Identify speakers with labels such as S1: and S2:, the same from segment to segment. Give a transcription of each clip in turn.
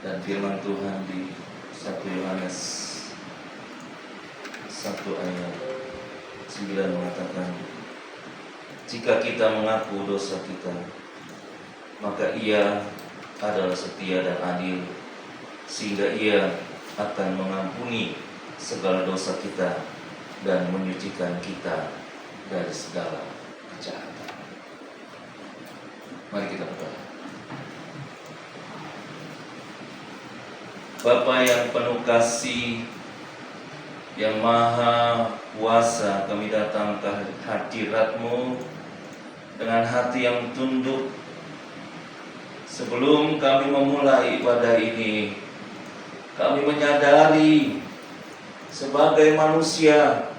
S1: Dan firman Tuhan di 1 Yohanes 1 ayat 9 mengatakan, jika kita mengaku dosa kita, maka Ia adalah setia dan adil, sehingga Ia akan mengampuni segala dosa kita dan menyucikan kita dari segala kejahatan. Mari kita berdoa. Bapa yang penuh kasih, yang maha kuasa, kami datang ke hadirat-Mu dengan hati yang tunduk. Sebelum kami memulai ibadah ini, kami menyadari sebagai manusia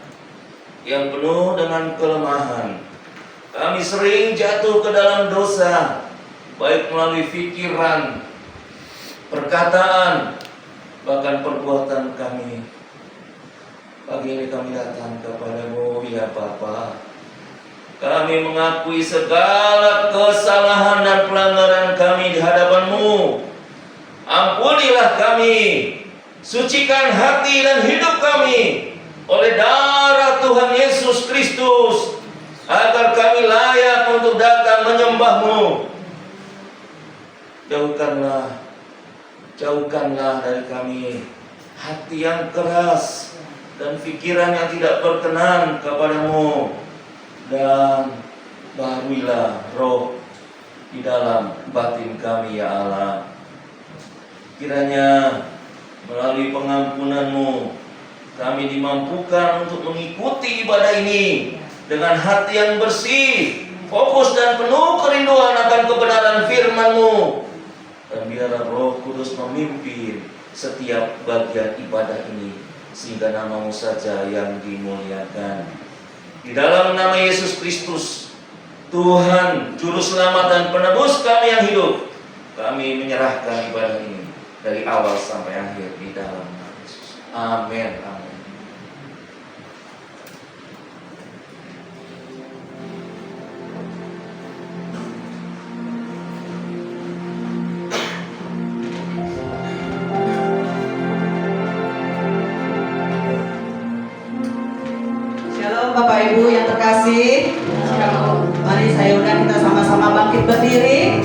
S1: yang penuh dengan kelemahan, kami sering jatuh ke dalam dosa, baik melalui pikiran, perkataan, bahkan perbuatan kami. Pagi ini kami datang kepada-Mu, ya Bapa. Kami mengakui segala kesalahan dan pelanggaran kami di hadapan-Mu. Ampunilah kami, sucikan hati dan hidup kami oleh darah Tuhan Yesus Kristus, agar kami layak untuk datang menyembah-Mu. Jauhkanlah dari kami hati yang keras dan pikiran yang tidak berkenan kepada-Mu, dan baruilah roh di dalam batin kami, ya Allah. Kiranya melalui pengampunan-Mu kami dimampukan untuk mengikuti ibadah ini dengan hati yang bersih, fokus dan penuh kerinduan akan kebenaran firman-Mu. Dan biarlah Roh Kudus memimpin setiap bagian ibadah ini, sehingga nama-Mu saja yang dimuliakan. Di dalam nama Yesus Kristus, Tuhan, Juru Selamat dan Penebus kami yang hidup, kami menyerahkan ibadah ini dari awal sampai akhir di dalam nama Yesus. Amin. Amin.
S2: Bapak Ibu yang terkasih, mari saya undang kita sama-sama bangkit berdiri.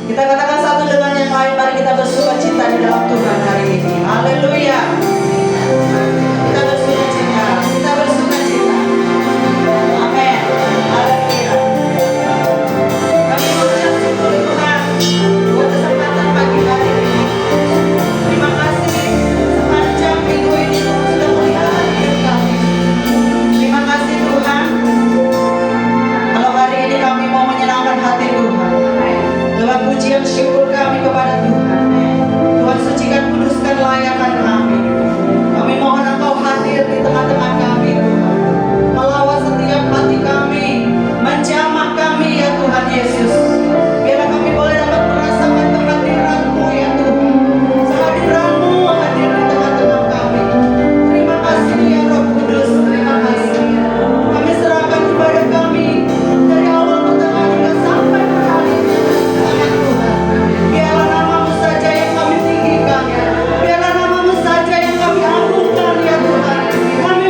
S2: Kita katakan satu dengan yang lain, mari kita bersuka cita di dalam Tuhan hari ini. Haleluya. Kita bersuka cita, kita bersuka cita. Amin. Haleluya. Kami mengucap syukur Tuhan buat kesempatan pagi hari ini. Terima kasih sepanjang minggu ini Tuhan sudah melihara hidup kami. Terima kasih Tuhan. Kalau hari ini kami mau menyenangkan hati Tuhan dengan pujian syukur kami kepada Tuhan. Tuhan sucikan, kuduskan, layakkan kami. Kami mohon Engkau hadir di tengah-tengah kami Tuhan, melawat setiap hati kami, menjamah kami ya Tuhan Yesus. Biarlah kami boleh dapat merasakan kehadiran-Mu ya Tuhan. Kehadiran-Mu hadir di tengah-tengah kami. Terima kasih ya Roh Kudus. Terima kasih. Kami serahkan ibadah kami dari awal pertengahan hingga sampai akhir tangan Tuhan. Biarlah nama-Mu saja yang kami tinggikan. Biarlah nama-Mu saja yang kami agungkan ya Tuhan. Kami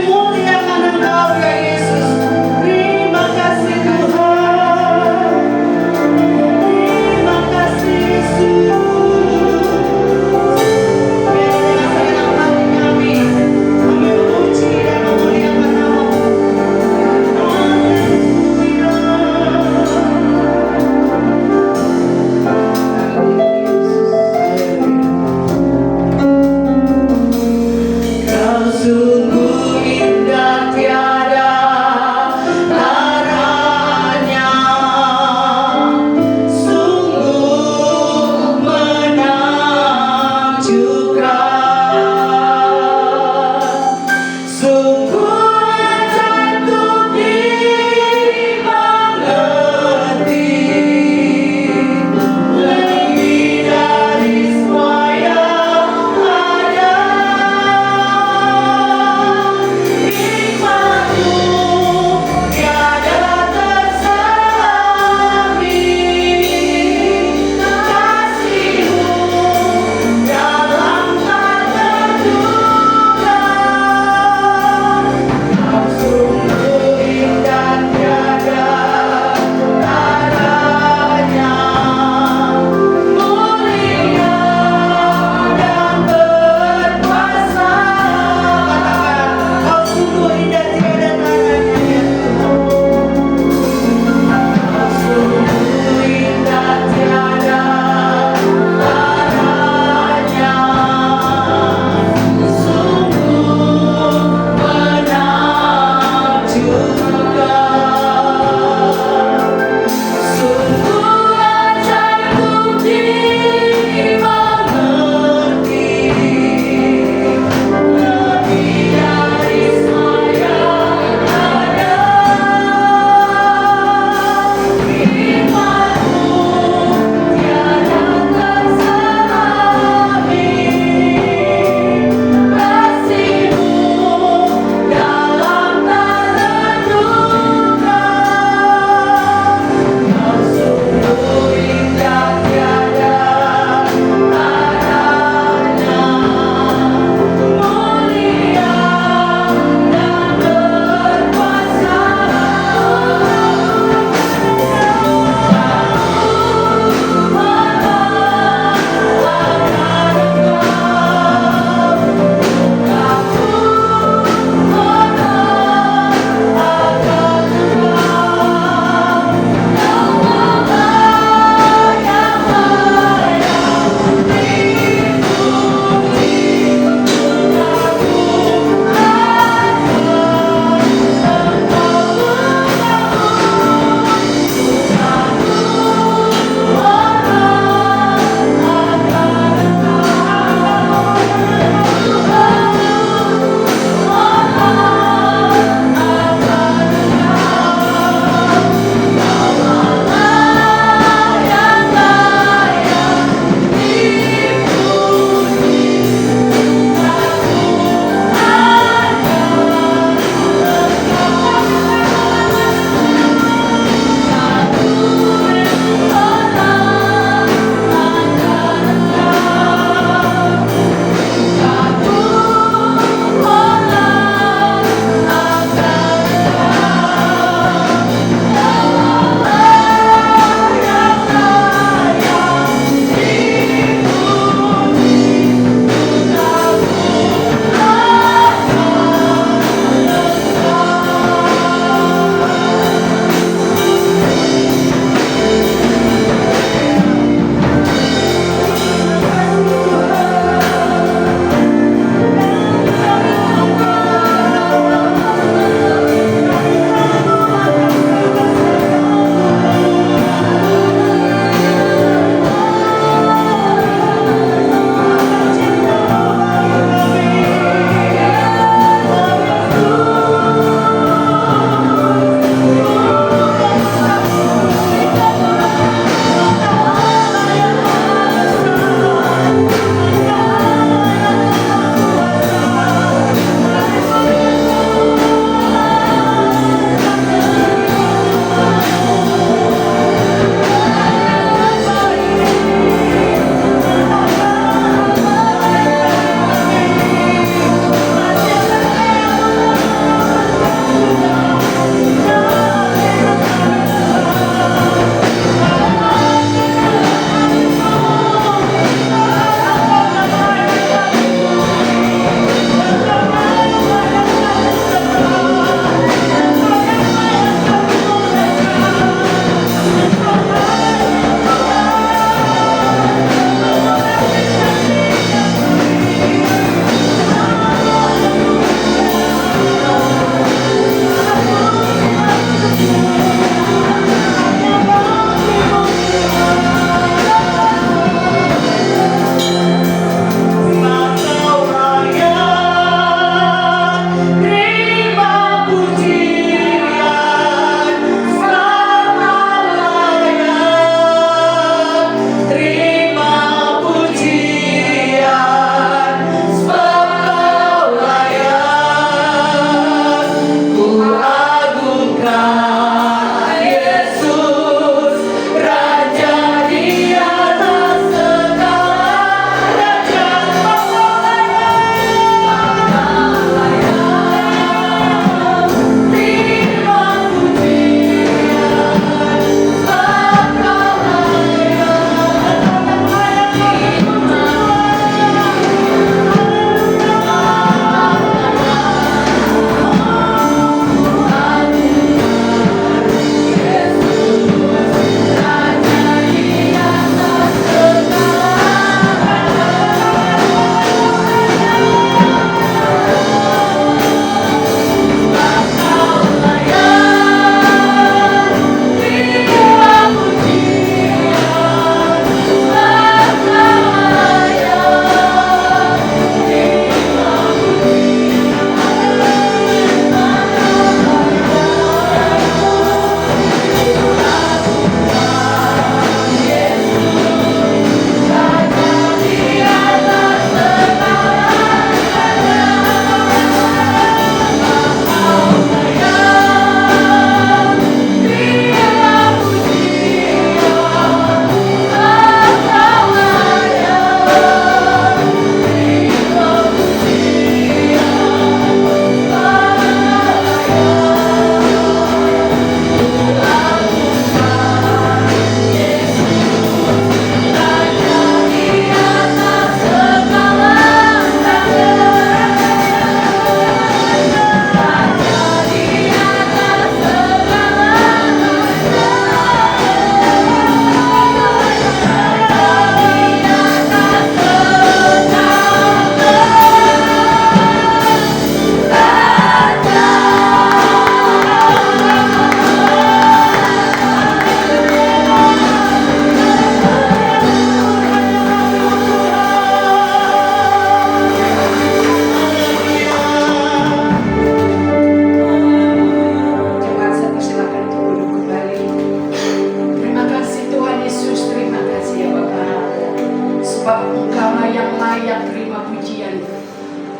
S3: sebab Engkau yang layak terima pujian.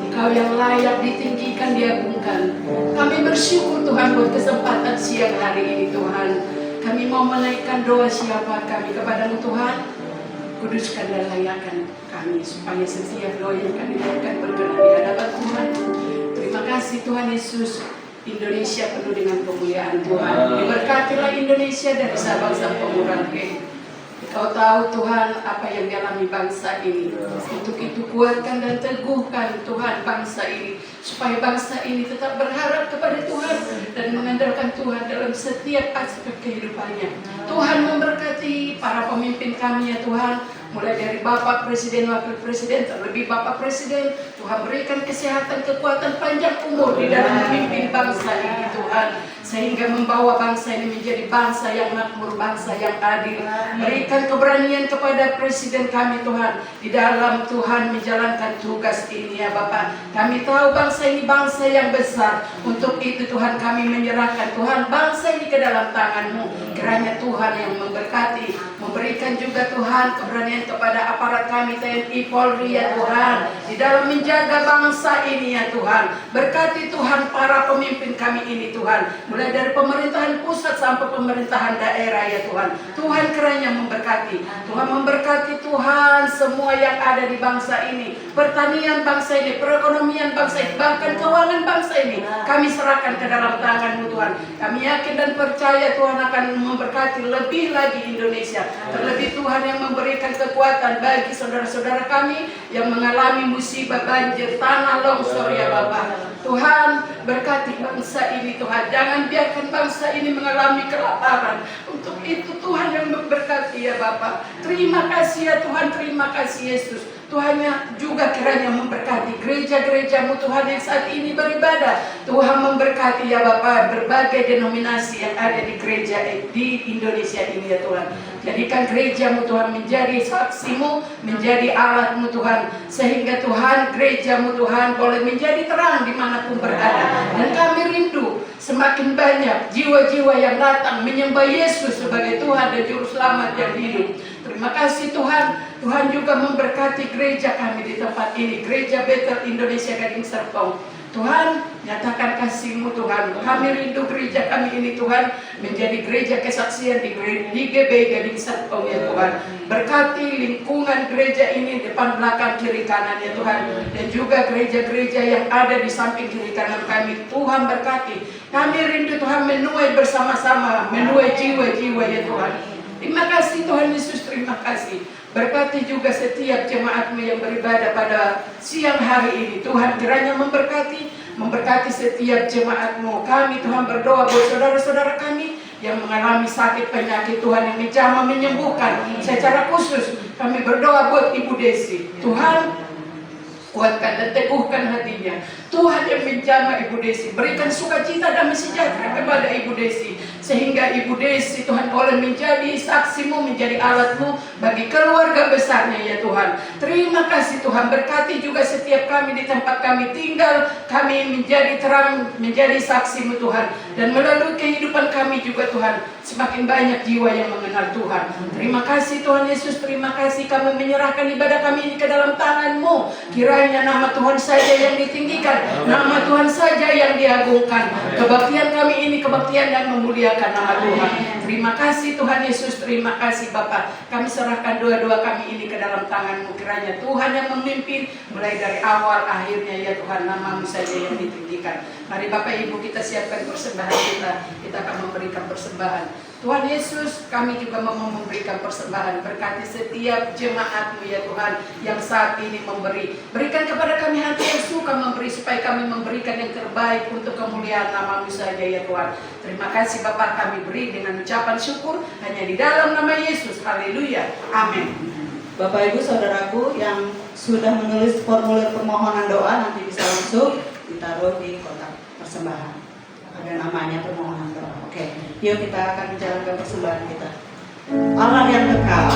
S3: Engkau yang layak ditinggikan, diagungkan. Kami bersyukur Tuhan buat kesempatan siang hari ini Tuhan. Kami mau menaikkan doa siapa kami kepada-Mu Tuhan. Kuduskan dan layakkan kami supaya setiap doa yang kami naikkan berkenan di hadapan Tuhan. Terima kasih Tuhan Yesus. Indonesia penuh dengan kemuliaan Tuhan. Diberkatilah Indonesia dari Sabang sampai Merauke. Kau tahu Tuhan apa yang dialami bangsa ini. Untuk itu kuatkan dan teguhkan Tuhan bangsa ini, supaya bangsa ini tetap berharap kepada Tuhan dan mengandalkan Tuhan dalam setiap aspek kehidupannya. Tuhan memberkati para pemimpin kami ya Tuhan, mulai dari Bapak Presiden, Wakil Presiden, terlebih Bapak Presiden. Tuhan berikan kesehatan, kekuatan, panjang umur di dalam memimpin bangsa ini Tuhan, sehingga membawa bangsa ini menjadi bangsa yang makmur, bangsa yang adil. Berikan keberanian kepada Presiden kami Tuhan, di dalam Tuhan menjalankan tugas ini ya Bapak. Kami tahu bangsa ini bangsa yang besar. Untuk itu Tuhan kami menyerahkan Tuhan bangsa ini ke dalam tangan-Mu. Kiranya Tuhan yang memberkati, memberikan juga Tuhan keberanian kepada aparat kami TNI Polri ya Tuhan, di dalam menjaga bangsa ini ya Tuhan. Berkati Tuhan para pemimpin kami ini Tuhan, mulai dari pemerintahan pusat sampai pemerintahan daerah ya Tuhan. Tuhan kiranya memberkati, Tuhan memberkati Tuhan semua yang ada di bangsa ini, pertanian bangsa ini, perekonomian bangsa ini, bahkan keuangan bangsa ini kami serahkan ke dalam tangan-Mu Tuhan. Kami yakin dan percaya Tuhan akan memberkati lebih lagi Indonesia. Terlebih Tuhan yang memberikan kekuatan bagi saudara-saudara kami yang mengalami musibah banjir, tanah longsor ya Bapak. Tuhan berkati bangsa ini Tuhan, jangan biarkan bangsa ini mengalami kelaparan. Untuk itu Tuhan yang memberkati ya Bapak. Terima kasih ya Tuhan, terima kasih Yesus. Tuhan juga kiranya memberkati gereja-gereja-Mu Tuhan yang saat ini beribadah. Tuhan memberkati ya Bapak berbagai denominasi yang ada di gereja di Indonesia ini ya Tuhan. Jadikan gereja-Mu Tuhan menjadi saksi-Mu, menjadi alat-Mu Tuhan, sehingga Tuhan gereja-Mu Tuhan boleh menjadi terang dimanapun berada. Dan kami rindu semakin banyak jiwa-jiwa yang datang menyembah Yesus sebagai Tuhan dan Juru Selamat yang hidup. Terima kasih Tuhan. Tuhan juga memberkati gereja kami di tempat ini, Gereja Bethel Indonesia Gading Serpong. Tuhan, nyatakan kasih-Mu Tuhan. Kami rindu gereja kami ini Tuhan menjadi gereja kesaksian di GB Gading Serpong ya Tuhan. Berkati lingkungan gereja ini, depan belakang kiri kanan ya Tuhan. Dan juga gereja-gereja yang ada di samping kiri kanan kami. Tuhan berkati. Kami rindu Tuhan menuai bersama-sama, menuai jiwa-jiwa ya Tuhan. Terima kasih Tuhan Yesus, terima kasih. Berkati juga setiap jemaat-Mu yang beribadah pada siang hari ini. Tuhan kiranya memberkati setiap jemaat-Mu. Kami Tuhan berdoa buat saudara-saudara kami yang mengalami sakit penyakit Tuhan yang menjamah menyembuhkan. Secara khusus kami berdoa buat Ibu Desi. Tuhan kuatkan dan teguhkan hatinya. Tuhan yang menjamah Ibu Desi, berikan sukacita dan sejahtera kepada Ibu Desi, sehingga Ibu Desi Tuhan boleh menjadi saksi-Mu, menjadi alat-Mu bagi keluarga besarnya ya Tuhan. Terima kasih Tuhan. Berkati juga setiap kami di tempat kami tinggal, kami menjadi terang, menjadi saksi-Mu Tuhan. Dan melalui kehidupan kami juga Tuhan, semakin banyak jiwa yang mengenal Tuhan. Terima kasih Tuhan Yesus, terima kasih kami menyerahkan ibadah kami ini ke dalam tangan-Mu. Kiranya nama Tuhan saja yang ditinggikan, nama Tuhan saja yang diagungkan. Kebaktian kami ini kebaktian yang memuliakan nama Tuhan. Terima kasih Tuhan Yesus, terima kasih Bapa. Kami serahkan doa-doa kami ini ke dalam tangan-Mu. Kiranya Tuhan yang memimpin mulai dari awal akhirnya ya Tuhan, nama-Mu saja yang ditinggikan. Mari Bapak Ibu kita siapkan persembahan kita. Kita akan memberikan persembahan. Tuhan Yesus, kami juga mau memberikan persembahan. Berkati setiap jemaat-Mu ya Tuhan yang saat ini memberi. Berikan kepada kami hati yang suka memberi, supaya kami memberikan yang terbaik untuk kemuliaan nama-Mu saja ya Tuhan. Terima kasih Bapak, kami beri dengan ucapan syukur hanya di dalam nama Yesus. Haleluya. Amin.
S2: Bapak Ibu Saudaraku yang sudah menulis formulir permohonan doa, nanti bisa langsung ditaruh di kotak persembahan. Ada namanya permohonan doa. Oke, yuk kita akan menjalankan persembahan kita. Allah yang kekal.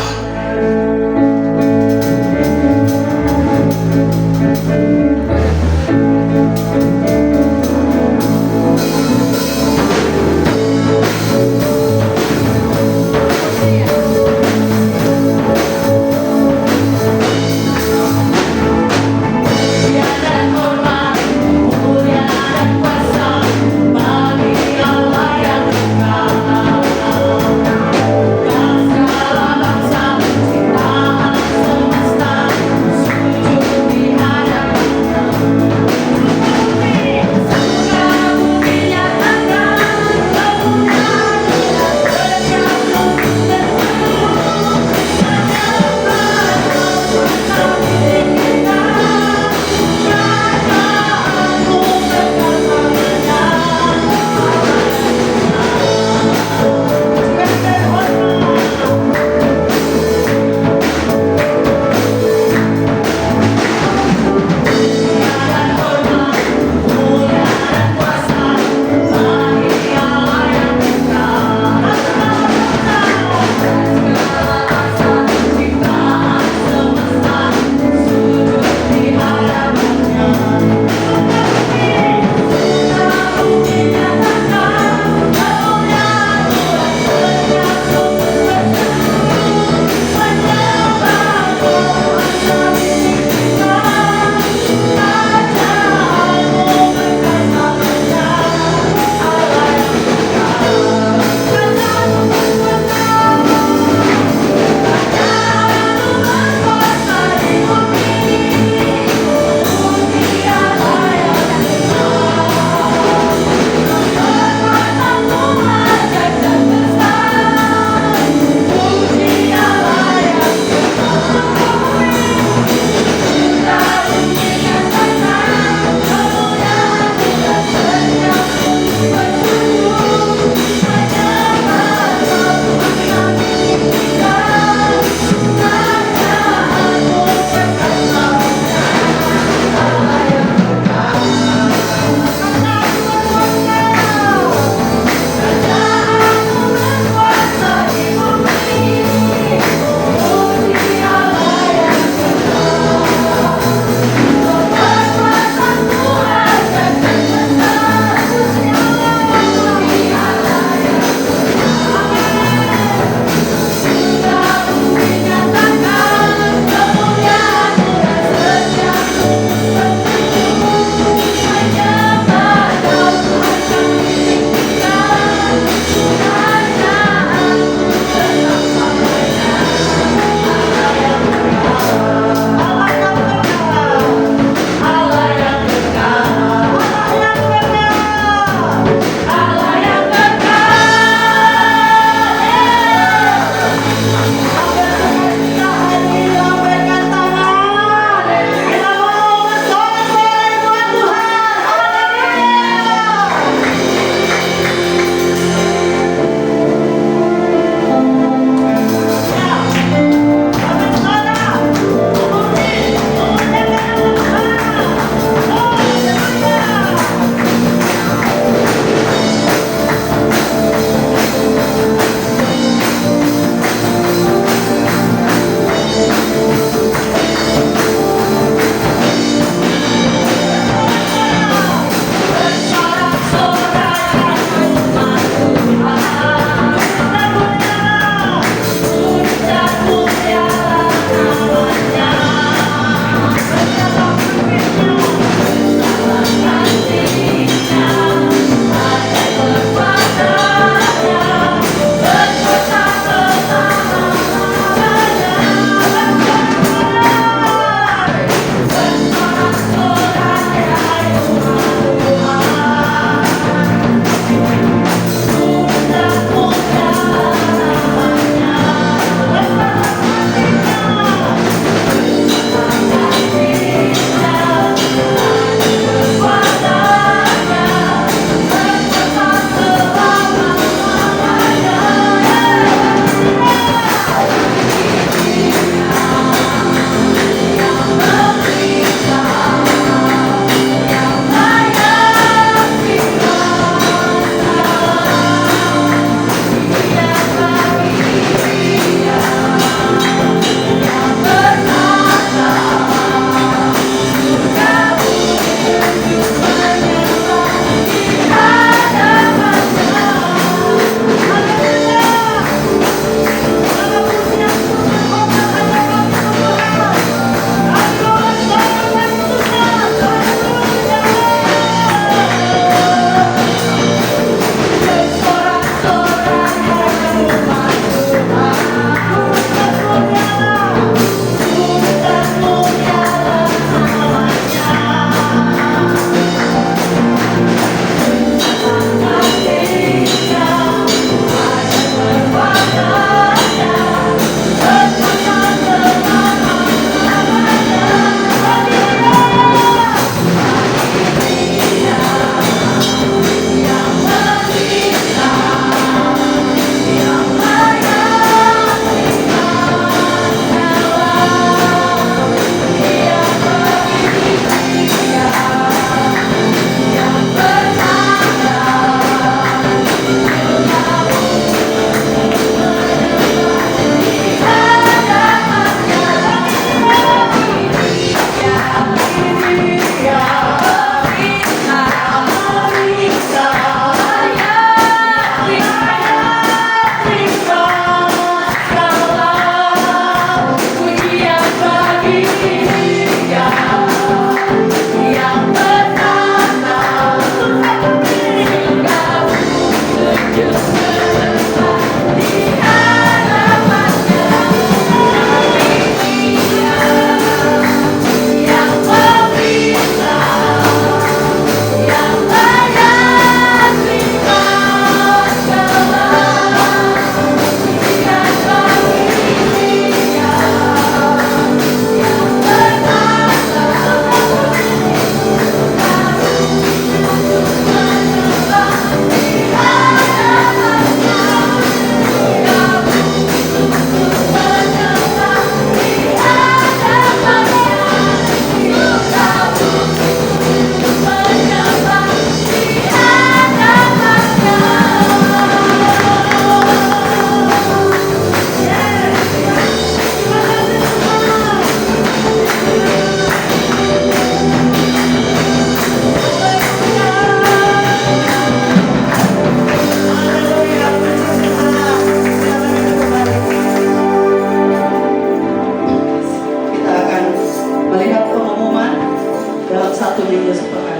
S2: melihat pengumuman dalam 1 minggu sepekan.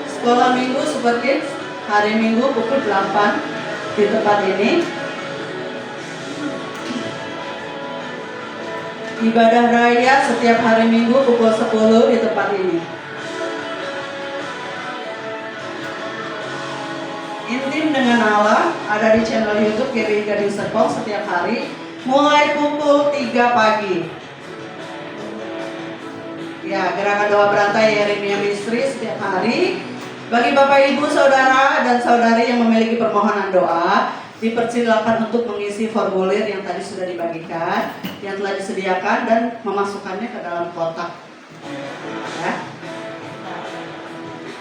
S2: Sekolah minggu seperti hari Minggu pukul 8 di tempat ini. Ibadah raya setiap hari Minggu pukul 10 di tempat ini. Intim dengan Allah ada di channel YouTube GBI Gading Serpong setiap hari mulai pukul 3 pagi. Ya, gerakan doa berantai Yeremia Ministry setiap hari. Bagi Bapak Ibu, Saudara dan Saudari yang memiliki permohonan doa, dipersilakan untuk mengisi formulir yang tadi sudah dibagikan, yang telah disediakan dan memasukkannya ke dalam kotak. Ya.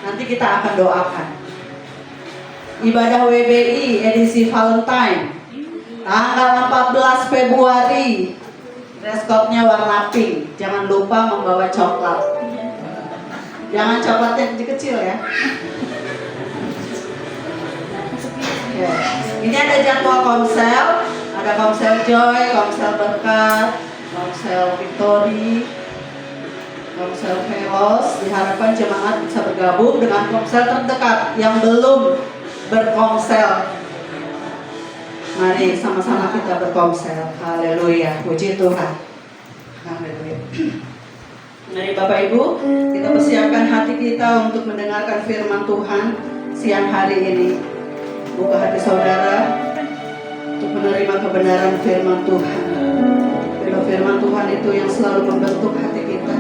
S2: Nanti kita akan doakan. Ibadah WBI edisi Valentine tanggal 14 Februari. Dress code-nya warna pink. Jangan lupa membawa coklat. Jangan coklatnya kecil-kecil ya. Ya. Ini ada jadwal komsel, ada komsel Joy, komsel Berkat, komsel Victory, komsel Velos. Diharapkan jemaat bisa bergabung dengan komsel terdekat yang belum berkomsel. Mari sama-sama kita berkomsel. Haleluya, puji Tuhan. Haleluya. Mari Bapak Ibu, kita persiapkan hati kita untuk mendengarkan firman Tuhan siang hari ini. Buka hati saudara untuk menerima kebenaran firman Tuhan. Bila firman Tuhan itu yang selalu membentuk hati kita,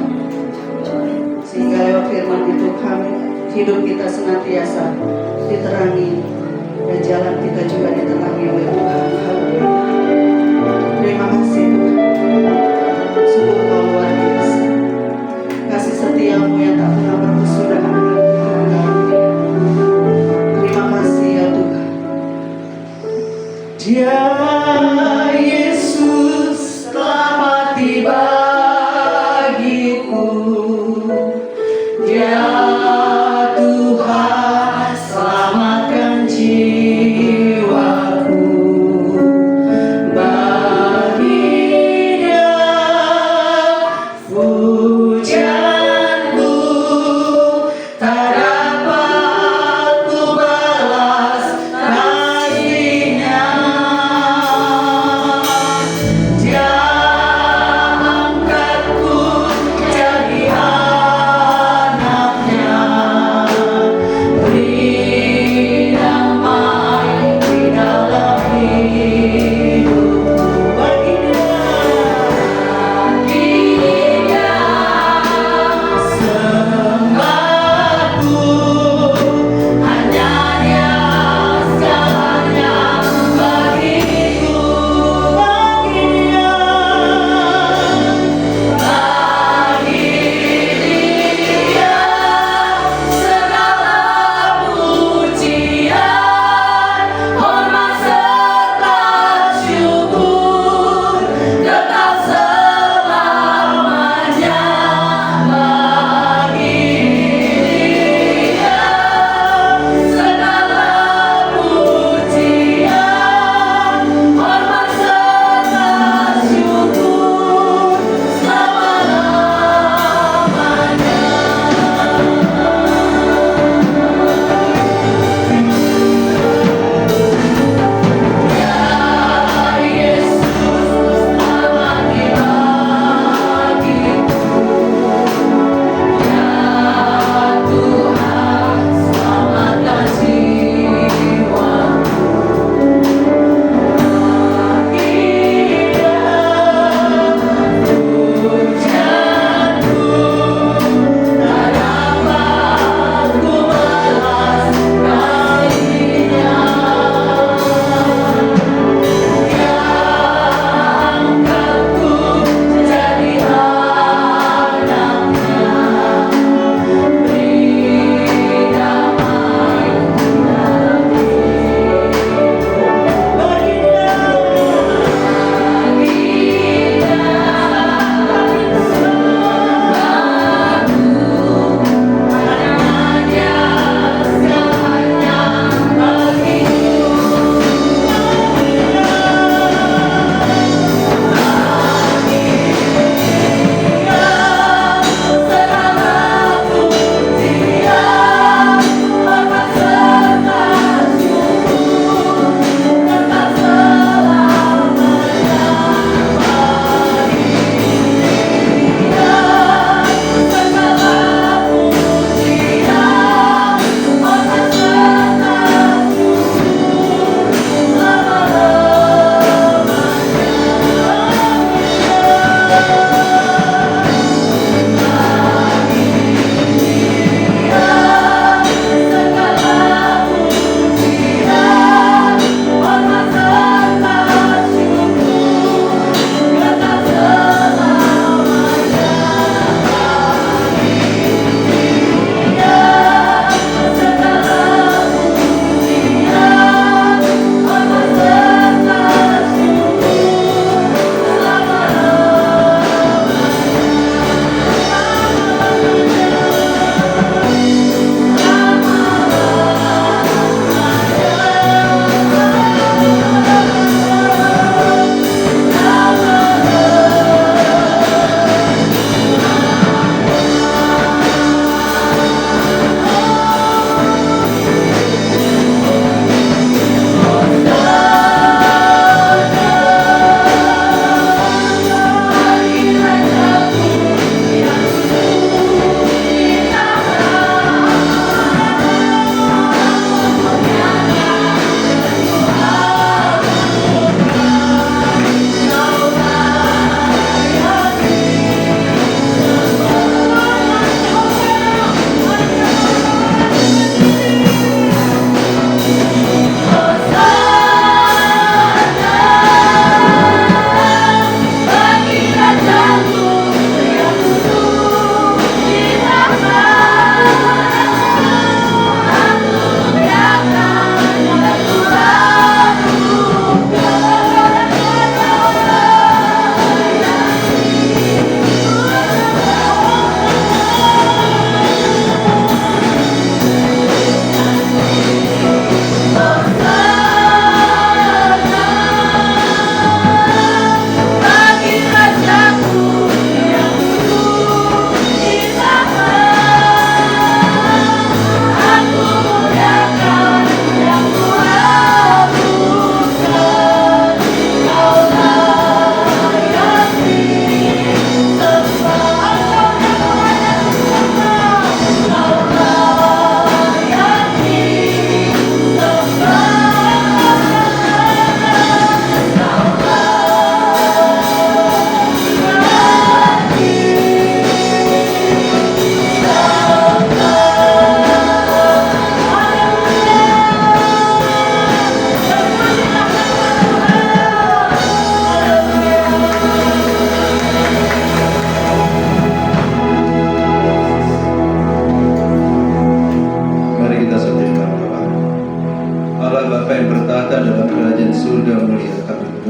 S2: sehingga lewat firman itu kami hidup kita senantiasa diterangi dan jalan kita juga diterangi oleh Tuhan. Haleluya. Terima kasih Tuhan. Sungguh Kau luar biasa. Kasih setiamu yang tak pernah berkesudahan dengan kami. Terima kasih ya Tuhan. Dia Yesus telah mati bagiku. Dia Tuhan selamatkan jiwaku.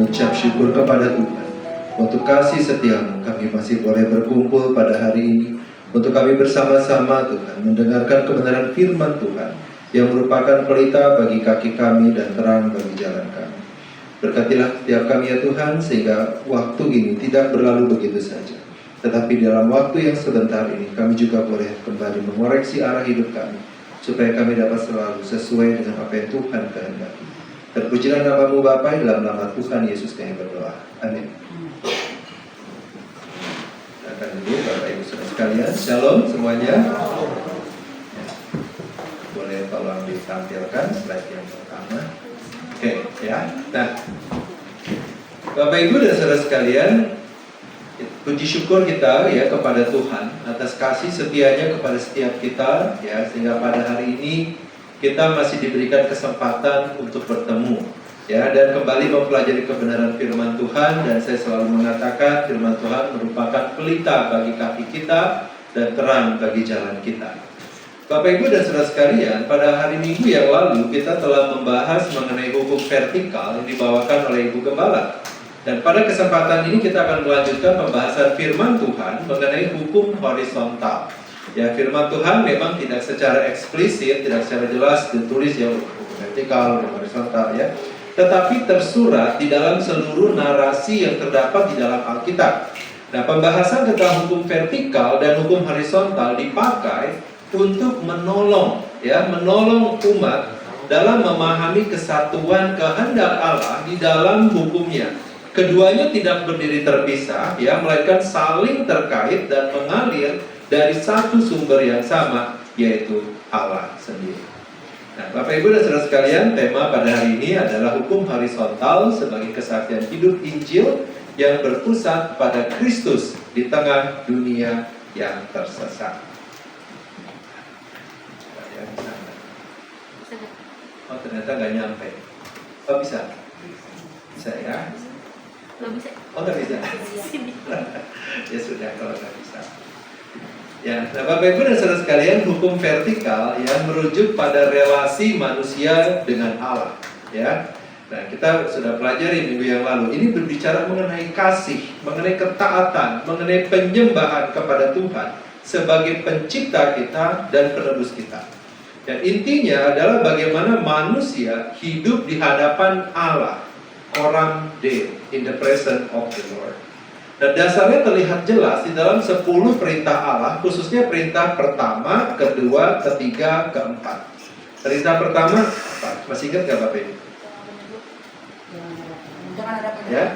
S4: mengucap syukur kepada Tuhan untuk kasih setiamu. Kami masih boleh berkumpul pada hari ini untuk kami bersama-sama Tuhan mendengarkan kebenaran firman Tuhan yang merupakan pelita bagi kaki kami dan terang bagi jalan kami. Berkatilah setiap kami ya Tuhan, sehingga waktu ini tidak berlalu begitu saja, tetapi dalam waktu yang sebentar ini kami juga boleh kembali mengoreksi arah hidup kami, supaya kami dapat selalu sesuai dengan apa yang Tuhan kehendaki. Terpujilah nama-Mu Bapa, dalam nama Tuhan Yesus kami berdoa. Amin. Akan dulu Bapak Ibu Saudara sekalian, Shalom semuanya. Boleh tolong ditampilkan slide yang pertama. Oke, ya. Nah, Bapak Ibu dan Saudara sekalian, puji syukur kita ya kepada Tuhan atas kasih setianya kepada setiap kita ya, sehingga pada hari ini kita masih diberikan kesempatan untuk bertemu ya, dan kembali mempelajari kebenaran firman Tuhan. Dan saya selalu mengatakan firman Tuhan merupakan pelita bagi kaki kita dan terang bagi jalan kita. Bapak Ibu dan Saudara sekalian, pada hari Minggu yang lalu kita telah membahas mengenai hukum vertikal yang dibawakan oleh Ibu Gembala. Dan pada kesempatan ini kita akan melanjutkan pembahasan firman Tuhan mengenai hukum horizontal. Ya, firman Tuhan memang tidak secara eksplisit, tidak secara jelas ditulis ya hukum vertikal, hukum horizontal ya, tetapi tersurat di dalam seluruh narasi yang terdapat di dalam Alkitab. Nah, pembahasan tentang hukum vertikal dan hukum horizontal dipakai untuk menolong umat dalam memahami kesatuan kehendak Allah di dalam hukumnya. Keduanya tidak berdiri terpisah ya, melainkan saling terkait dan mengalir dari satu sumber yang sama, yaitu Allah sendiri. Nah, Bapak Ibu dan Saudara sekalian, tema pada hari ini adalah hukum horizontal sebagai kesaksian hidup Injil yang berpusat pada Kristus di tengah dunia yang tersesat. Oh, ternyata nggak nyampe. Oh, bisa? Bisa ya? Oh, nggak bisa? Ya sudah, kalau nggak bisa. Ya, nah Bapak Ibu dan Saudara sekalian, hukum vertikal yang merujuk pada relasi manusia dengan Allah. Ya, nah kita sudah pelajari minggu yang lalu. Ini berbicara mengenai kasih, mengenai ketaatan, mengenai penyembahan kepada Tuhan sebagai pencipta kita dan penebus kita. Dan intinya adalah bagaimana manusia hidup di hadapan Allah, coram Deo, in the presence of the Lord. Dan dasarnya terlihat jelas di dalam 10 perintah Allah, khususnya perintah pertama, kedua, ketiga, keempat. Perintah pertama apa? Masih ingat gak Bapak Ibu? Ya.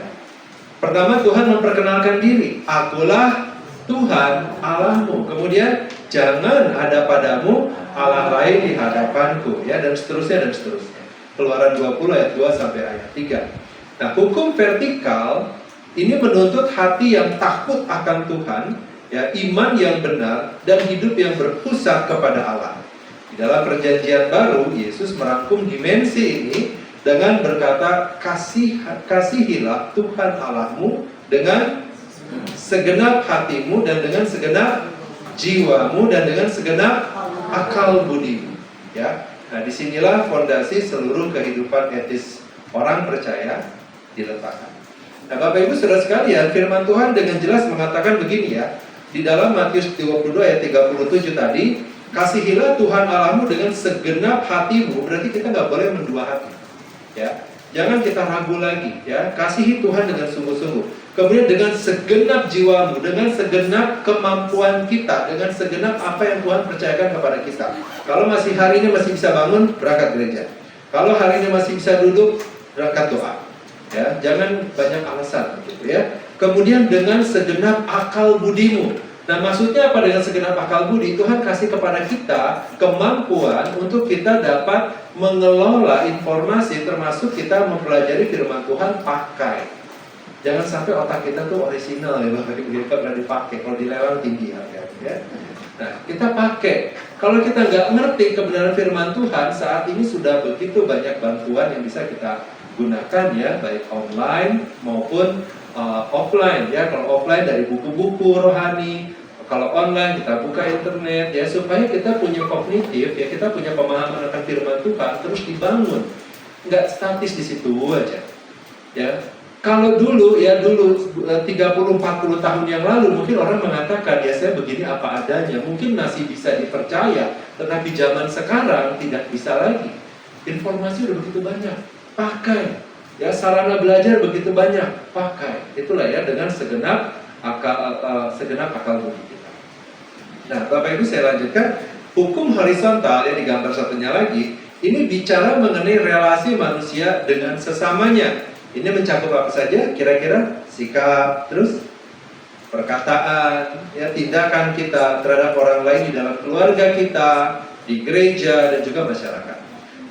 S4: Pertama, Tuhan memperkenalkan diri. Akulah Tuhan Allahmu. Kemudian, jangan ada padamu Allah lain di hadapanku, ya, dan seterusnya dan seterusnya. Keluaran 20 ayat 2 sampai ayat 3. Nah, hukum vertikal ini menuntut hati yang takut akan Tuhan, ya, iman yang benar dan hidup yang berpusat kepada Allah. Di dalam Perjanjian Baru, Yesus merangkum dimensi ini dengan berkata, kasihilah Tuhan Allahmu dengan segenap hatimu dan dengan segenap jiwamu dan dengan segenap akal budimu. Ya, nah disinilah fondasi seluruh kehidupan etis orang percaya diletakkan. Nah, Bapak Ibu Saudara sekalian, firman Tuhan dengan jelas mengatakan begini ya. Di dalam Matius 22 ayat 37 tadi, kasihilah Tuhan Allahmu dengan segenap hatimu. Berarti kita nggak boleh mendua hati. Ya, jangan kita ragu lagi ya. Kasihi Tuhan dengan sungguh-sungguh. Kemudian dengan segenap jiwamu, dengan segenap kemampuan kita, dengan segenap apa yang Tuhan percayakan kepada kita. Kalau masih hari ini masih bisa bangun, berangkat gereja. Kalau hari ini masih bisa duduk, berangkat doa. Ya, jangan banyak alasan gitu ya. Kemudian dengan segenap akal budimu. Nah, maksudnya apa dengan segenap akal budi? Tuhan kasih kepada kita kemampuan untuk kita dapat mengelola informasi, termasuk kita mempelajari firman Tuhan pakai. Jangan sampai otak kita tuh orisinal ya, Bapak Ibu, pernah dipakai. Kalau dilelang tinggi harganya ya. Nah, kita pakai. Kalau kita nggak ngerti kebenaran firman Tuhan, saat ini sudah begitu banyak bantuan yang bisa kita gunakan ya, baik online maupun offline ya. Kalau offline dari buku-buku rohani, kalau online kita buka internet ya, supaya kita punya kognitif ya, kita punya pemahaman akan firman Tuhan terus dibangun, nggak statis di situ aja ya. Kalau dulu 30-40 tahun yang lalu mungkin orang mengatakan ya saya begini apa adanya, mungkin masih bisa dipercaya, tetapi zaman sekarang tidak bisa lagi. Informasi udah begitu banyak, pakai. Ya sarana belajar begitu banyak, pakai. Itulah ya dengan segenap akal budi kita. Nah, Bapak Ibu saya lanjutkan, hukum horizontal yang digambar satunya lagi, ini bicara mengenai relasi manusia dengan sesamanya. Ini mencakup apa saja? Kira-kira sikap, terus perkataan, ya tindakan kita terhadap orang lain di dalam keluarga kita, di gereja dan juga masyarakat.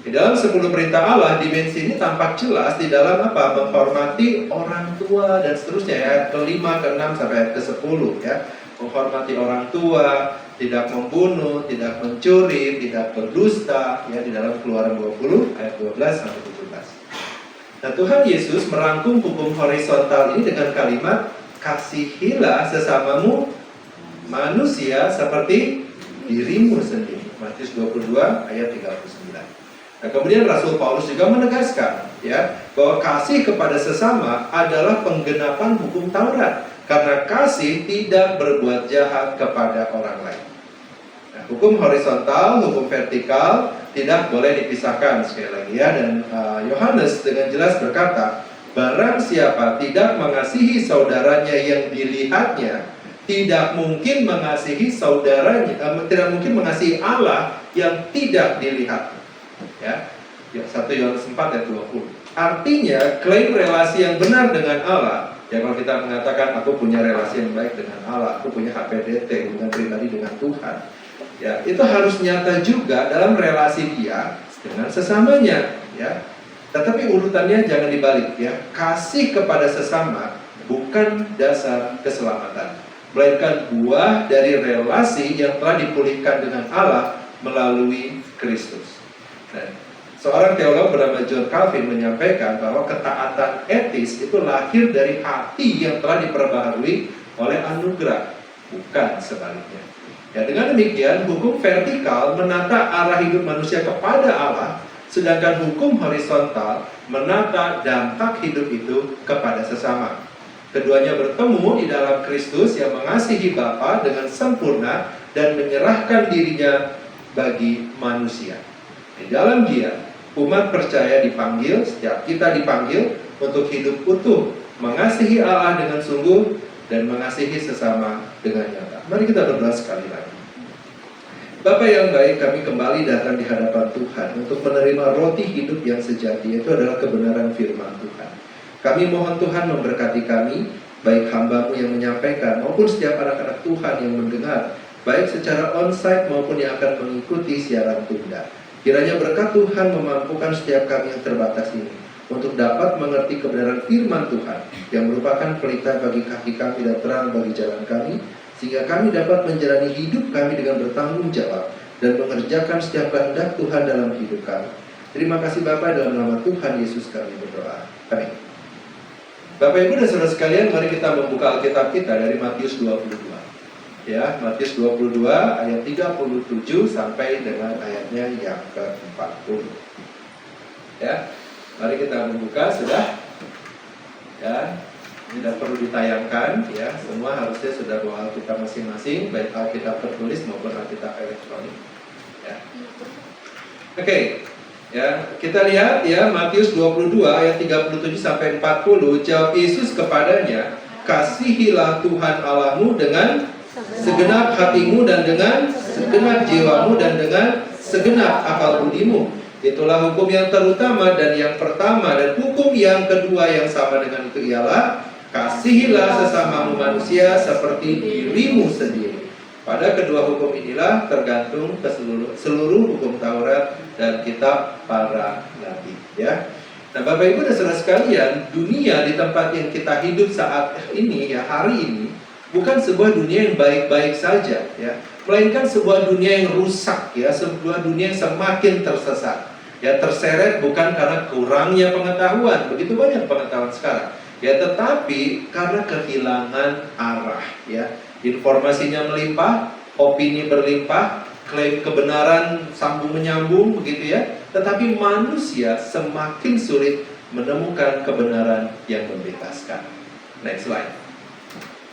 S4: Di dalam 10 perintah Allah, dimensi ini tampak jelas di dalam apa? Menghormati orang tua dan seterusnya, ayat ke-5, ke-6 sampai ayat ke-10 ya. Menghormati orang tua, tidak membunuh, tidak mencuri, tidak berdusta ya, di dalam Keluaran 20 ayat 12 sampai 17. Nah, Tuhan Yesus merangkum hukum horizontal ini dengan kalimat kasihilah sesamamu manusia seperti dirimu sendiri. Matius 22 ayat 39. Nah, kemudian Rasul Paulus juga menegaskan ya bahwa kasih kepada sesama adalah penggenapan hukum Taurat karena kasih tidak berbuat jahat kepada orang lain. Nah, hukum horizontal, hukum vertikal tidak boleh dipisahkan sekali lagi ya, dan Yohanes dengan jelas berkata, barang siapa tidak mengasihi saudaranya yang dilihatnya, tidak mungkin mengasihi saudaranya, tidak mungkin mengasihi Allah yang tidak dilihat. Ya, 1 Yohanes 4 ayat 20. Artinya klaim relasi yang benar dengan Allah, ya kalau kita mengatakan aku punya relasi yang baik dengan Allah, aku punya HPDT, hubungan pribadi dengan Tuhan, ya itu harus nyata juga dalam relasi dia dengan sesamanya ya. Tetapi urutannya jangan dibalik ya. Kasih kepada sesama bukan dasar keselamatan, melainkan buah dari relasi yang telah dipulihkan dengan Allah melalui Kristus. Nah, seorang teolog bernama John Calvin menyampaikan bahwa ketaatan etis itu lahir dari hati yang telah diperbaharui oleh anugerah, bukan sebaliknya. Ya, dengan demikian hukum vertikal menata arah hidup manusia kepada Allah, sedangkan hukum horizontal menata dampak hidup itu kepada sesama. Keduanya bertemu di dalam Kristus yang mengasihi Bapa dengan sempurna dan menyerahkan dirinya bagi manusia. Di dalam Dia, umat percaya dipanggil, setiap kita dipanggil untuk hidup utuh, mengasihi Allah dengan sungguh dan mengasihi sesama dengan nyata. Mari kita berdoa sekali lagi. Bapa yang baik, kami kembali datang di hadapan Tuhan untuk menerima roti hidup yang sejati, yaitu adalah kebenaran firman Tuhan. Kami mohon Tuhan memberkati kami, baik hamba-Mu yang menyampaikan maupun setiap anak-anak Tuhan yang mendengar, baik secara onsite maupun yang akan mengikuti siaran tunda. Kiranya berkat Tuhan memampukan setiap kami yang terbatas ini untuk dapat mengerti kebenaran firman Tuhan yang merupakan pelita bagi kaki kami dan terang bagi jalan kami, sehingga kami dapat menjalani hidup kami dengan bertanggung jawab dan mengerjakan setiap kehendak Tuhan dalam hidup kami. Terima kasih Bapa, dalam nama Tuhan Yesus kami berdoa. Amin. Bapak Ibu dan Saudara sekalian, mari kita membuka Alkitab kita dari Matius 22. Ya, Matius 22 ayat 37 sampai dengan ayatnya yang ke-40. Ya. Mari kita membuka, sudah. Ya. Tidak perlu ditayangkan, ya. Semua harusnya sudah bawa Alkitab masing-masing, baik Alkitab tertulis maupun Alkitab elektronik. Ya. Oke. Ya, kita lihat ya Matius 22 ayat 37 sampai 40. Jawab Yesus kepadanya, kasihilah Tuhan Allahmu dengan segenap hatimu dan dengan segenap jiwamu dan dengan segenap akal budimu. Itulah hukum yang terutama dan yang pertama, dan hukum yang kedua yang sama dengan itu ialah kasihilah sesamamu manusia seperti dirimu sendiri. Pada kedua hukum inilah tergantung seluruh hukum Taurat dan kitab para nabi. Ya. Nah, Bapak Ibu dan Saudara sekalian, dunia di tempat yang kita hidup saat ini, ya hari ini, bukan sebuah dunia yang baik-baik saja, ya, melainkan sebuah dunia yang rusak, ya, sebuah dunia yang semakin tersesat, ya, terseret bukan karena kurangnya pengetahuan, begitu banyak pengetahuan sekarang, ya, tetapi karena kehilangan arah, ya, informasinya melimpah, opini berlimpah, klaim kebenaran sambung menyambung, begitu ya, tetapi manusia semakin sulit menemukan kebenaran yang membebaskan. Next slide.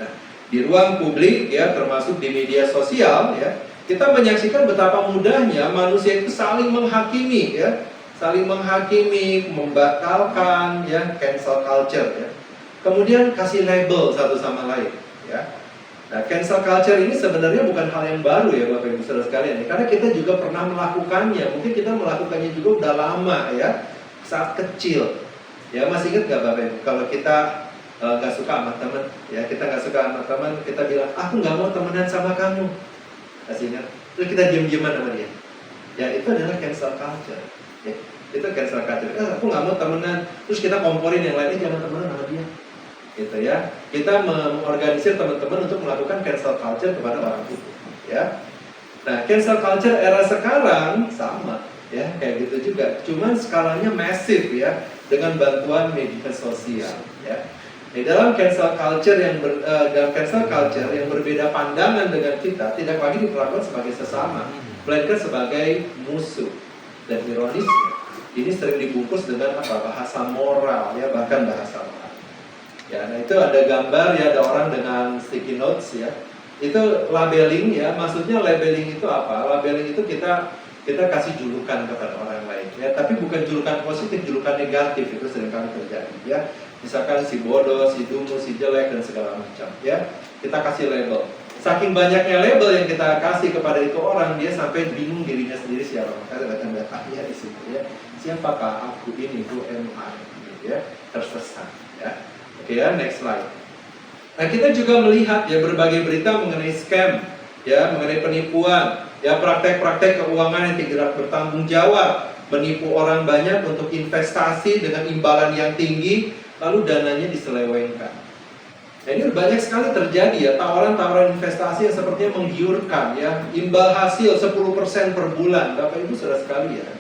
S4: Nah, di ruang publik ya, termasuk di media sosial ya, kita menyaksikan betapa mudahnya manusia itu saling menghakimi ya, saling menghakimi, membatalkan ya, cancel culture ya. Kemudian kasih label satu sama lain ya. Nah, cancel culture ini sebenarnya bukan hal yang baru ya Bapak Ibu Saudara sekalian, karena kita juga pernah melakukannya. Mungkin kita melakukannya juga udah lama ya, saat kecil. Ya, masih ingat nggak Bapak Ibu kalau kita nggak suka sama teman, ya kita nggak suka sama teman, kita bilang aku nggak mau temenan sama kamu, masih ingat? Terus kita diam-diaman sama dia. Ya itu adalah cancel culture. Ya, itu cancel culture. Aku nggak mau temenan, terus kita komporin yang lainnya jangan temenan sama dia. Gitu ya, kita mengorganisir teman-teman untuk melakukan cancel culture kepada orang itu, ya. Nah, cancel culture era sekarang sama, ya, kayak gitu juga. Cuman skalanya masif ya, dengan bantuan media sosial, ya. Di dalam cancel culture yang berbeda pandangan dengan kita tidak lagi diperlakukan sebagai sesama, melainkan sebagai musuh. Dan ironisnya, ini sering dibungkus dengan apa? Bahasa moral, ya, bahkan bahasa moral. Ya, nah itu ada gambar ya, ada orang dengan sticky notes ya. Itu labeling ya, maksudnya labeling itu apa? Labeling itu kita kasih julukan kepada orang lain ya, tapi bukan julukan positif, julukan negatif itu seringkali terjadi ya. Misalkan si bodoh, si dungu, si jelek dan segala macam ya. Kita kasih label. Saking banyaknya label yang kita kasih kepada itu orang, dia sampai bingung dirinya sendiri siapa. Maka ada tanda-tanya di situ ya. Siapakah aku ini? Who am I? Gitu ya. Tersesat ya. Oke ya, next slide. Nah, kita juga melihat ya berbagai berita mengenai scam, ya, mengenai penipuan, ya, praktek-praktek keuangan yang tidak bertanggung jawab, menipu orang banyak untuk investasi dengan imbalan yang tinggi, lalu dananya diselewengkan. Nah, ini banyak sekali terjadi ya, tawaran-tawaran investasi yang sepertinya menggiurkan ya, imbal hasil 10% per bulan. Bapak Ibu Saudara sekalian,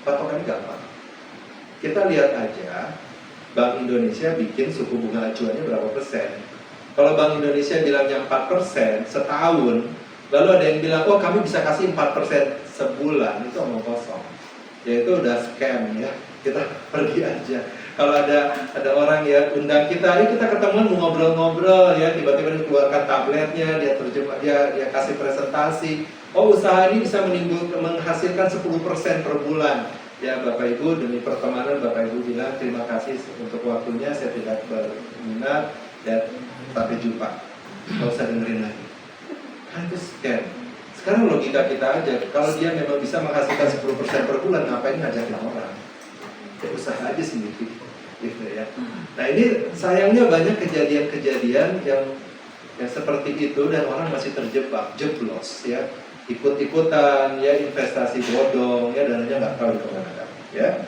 S4: patokannya gampang. Kita lihat aja Bank Indonesia bikin suku bunga acuannya berapa persen. Kalau Bank Indonesia bilangnya 4% setahun, lalu ada yang bilang, oh kami bisa kasih 4% sebulan, itu omong kosong. Ya itu udah scam ya, kita pergi aja. Kalau ada orang ya undang kita, ayo kita ketemuan mau ngobrol-ngobrol ya, tiba-tiba dikeluarkan tabletnya, dia terjemah, dia kasih presentasi. Oh usaha ini bisa menghasilkan 10% per bulan. Ya Bapak Ibu, demi pertemanan Bapak Ibu bilang terima kasih untuk waktunya, saya tidak berminat dan sampai jumpa. Gak usah dengerin lagi. Kan itu scam. Sekarang logika kita aja, kalau dia memang bisa menghasilkan 10% per bulan, ngapain ngajakin orang? Ya usaha aja sendiri, gitu ya. Nah ini sayangnya banyak kejadian-kejadian yang seperti itu dan orang masih terjebak, jeblos ya. Ikut-ikutan ya, investasi bodong ya, dananya nggak tahu kemana ya.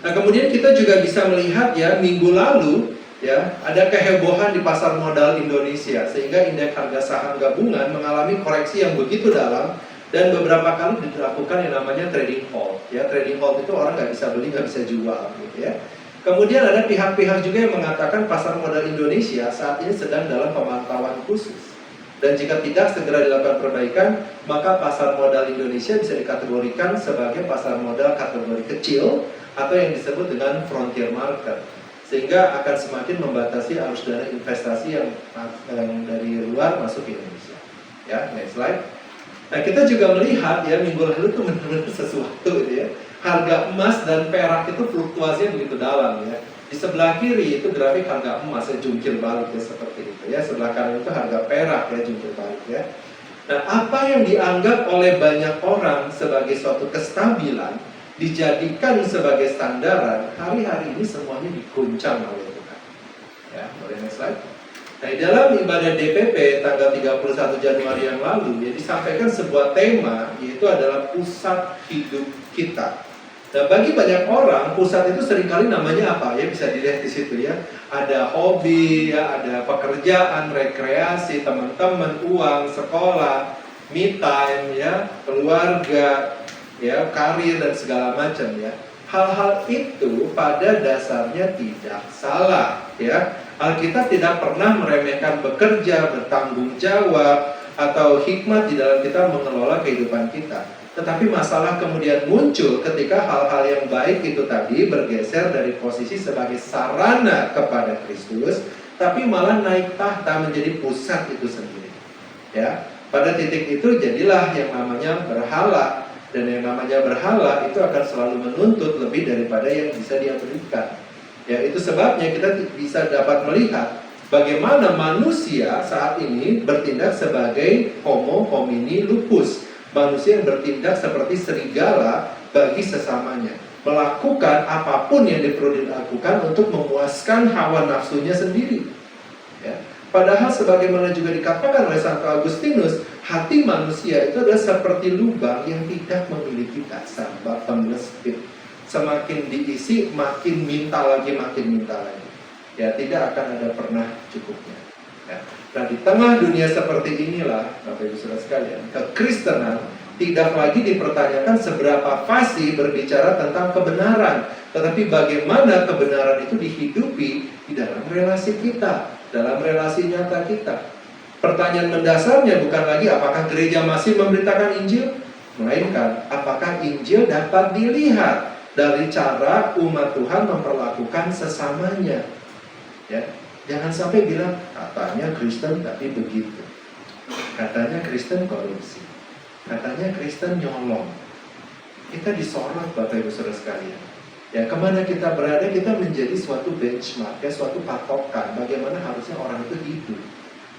S4: Nah kemudian kita juga bisa melihat ya, minggu lalu ya ada kehebohan di pasar modal Indonesia sehingga indeks harga saham gabungan mengalami koreksi yang begitu dalam dan beberapa kali dilakukan yang namanya trading halt ya. Trading halt itu orang nggak bisa beli, nggak bisa jual gitu ya. Kemudian ada pihak-pihak juga yang mengatakan pasar modal Indonesia saat ini sedang dalam pemantauan khusus. Dan jika tidak segera dilakukan perbaikan, maka pasar modal Indonesia bisa dikategorikan sebagai pasar modal kategori kecil atau yang disebut dengan frontier market, sehingga akan semakin membatasi arus dana investasi yang dari luar masuk ke Indonesia. Ya, next slide. Nah, kita juga melihat ya minggu lalu itu benar-benar sesuatu gitu ya. Harga emas dan perak itu fluktuasinya begitu dalam ya. Di sebelah kiri itu grafik harga emas ya, jungkir balik ya, seperti itu ya. Sebelah kanan itu harga perak ya, jungkir balik ya. Nah, apa yang dianggap oleh banyak orang sebagai suatu kestabilan dijadikan sebagai standaran, hari-hari ini semuanya diguncang oleh Tuhan. Ya, boleh next slide. Nah, di dalam ibadah DPP tanggal 31 Januari yang lalu ya, disampaikan sebuah tema, yaitu adalah pusat hidup kita. Nah, bagi banyak orang, pusat itu seringkali namanya apa? Ya bisa dilihat di situ ya. Ada hobi, ya, ada pekerjaan, rekreasi, teman-teman, uang, sekolah, me time, ya, keluarga, ya, karir dan segala macam ya. Hal-hal itu pada dasarnya tidak salah, ya. Alkitab tidak pernah meremehkan bekerja, bertanggung jawab, atau hikmat di dalam kita mengelola kehidupan kita. Tetapi masalah kemudian muncul ketika hal-hal yang baik itu tadi bergeser dari posisi sebagai sarana kepada Kristus, tapi malah naik tahta menjadi pusat itu sendiri. Ya, pada titik itu jadilah yang namanya berhala, dan yang namanya berhala itu akan selalu menuntut lebih daripada yang bisa dia berikan. Ya, itu sebabnya kita bisa dapat melihat bagaimana manusia saat ini bertindak sebagai homo homini lupus. Manusia yang bertindak seperti serigala bagi sesamanya, melakukan apapun yang perlu dilakukan untuk memuaskan hawa nafsunya sendiri. Ya. Padahal sebagaimana juga dikatakan oleh Santo Agustinus, hati manusia itu adalah seperti lubang yang tidak memiliki dasar, melestit. Semakin diisi, makin minta lagi. Ya, tidak akan ada pernah cukupnya. Ya. Nah, di tengah dunia seperti inilah, Bapak Ibu Saudara sekalian, kekristenan tidak lagi dipertanyakan seberapa fasih berbicara tentang kebenaran, tetapi bagaimana kebenaran itu dihidupi di dalam relasi kita, dalam relasi nyata kita. Pertanyaan mendasarnya bukan lagi apakah gereja masih memberitakan Injil, melainkan apakah Injil dapat dilihat dari cara umat Tuhan memperlakukan sesamanya. Ya. Jangan sampai bilang, katanya Kristen tapi begitu. Katanya Kristen korupsi. Katanya Kristen nyolong. Kita disorot Bapak Ibu Saudara sekalian. Ya, kemana kita berada, kita menjadi suatu benchmark, ya, suatu patokan bagaimana harusnya orang itu hidup.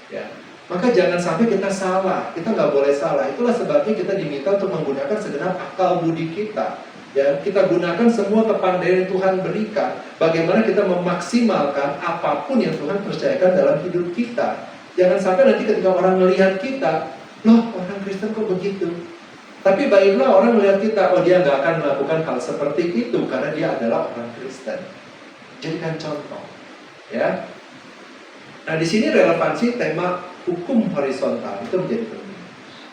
S4: Ya. Maka jangan sampai kita salah. Kita nggak boleh salah. Itulah sebabnya kita diminta untuk menggunakan segenap akal budi kita. Ya, kita gunakan semua kepandaian yang Tuhan berikan. Bagaimana kita memaksimalkan apapun yang Tuhan percayakan dalam hidup kita. Jangan sampai nanti ketika orang melihat kita, loh, orang Kristen kok begitu. Tapi baiklah orang melihat kita, oh dia nggak akan melakukan hal seperti itu karena dia adalah orang Kristen. Jadikan contoh, ya. Nah, di sini relevansi tema hukum horizontal itu menjadi penting.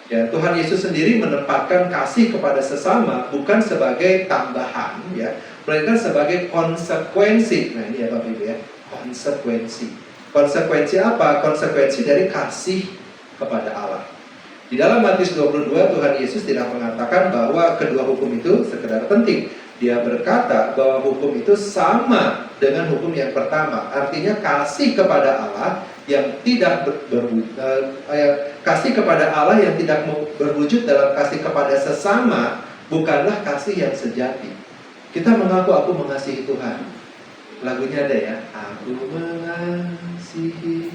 S4: Ya, Tuhan Yesus sendiri menempatkan kasih kepada sesama bukan sebagai tambahan, ya, melainkan sebagai konsekuensi. Nah, ini ya Bapak Ibu ya, konsekuensi. Konsekuensi apa? Konsekuensi dari kasih kepada Allah. Di dalam Matius 22, Tuhan Yesus tidak mengatakan bahwa kedua hukum itu sekedar penting. Dia berkata bahwa hukum itu sama dengan hukum yang pertama. Artinya kasih kepada Allah yang tidak kasih kepada Allah yang tidak berwujud dalam kasih kepada sesama bukanlah kasih yang sejati. Kita mengaku aku mengasihi Tuhan. Lagunya ada ya, aku mengasihi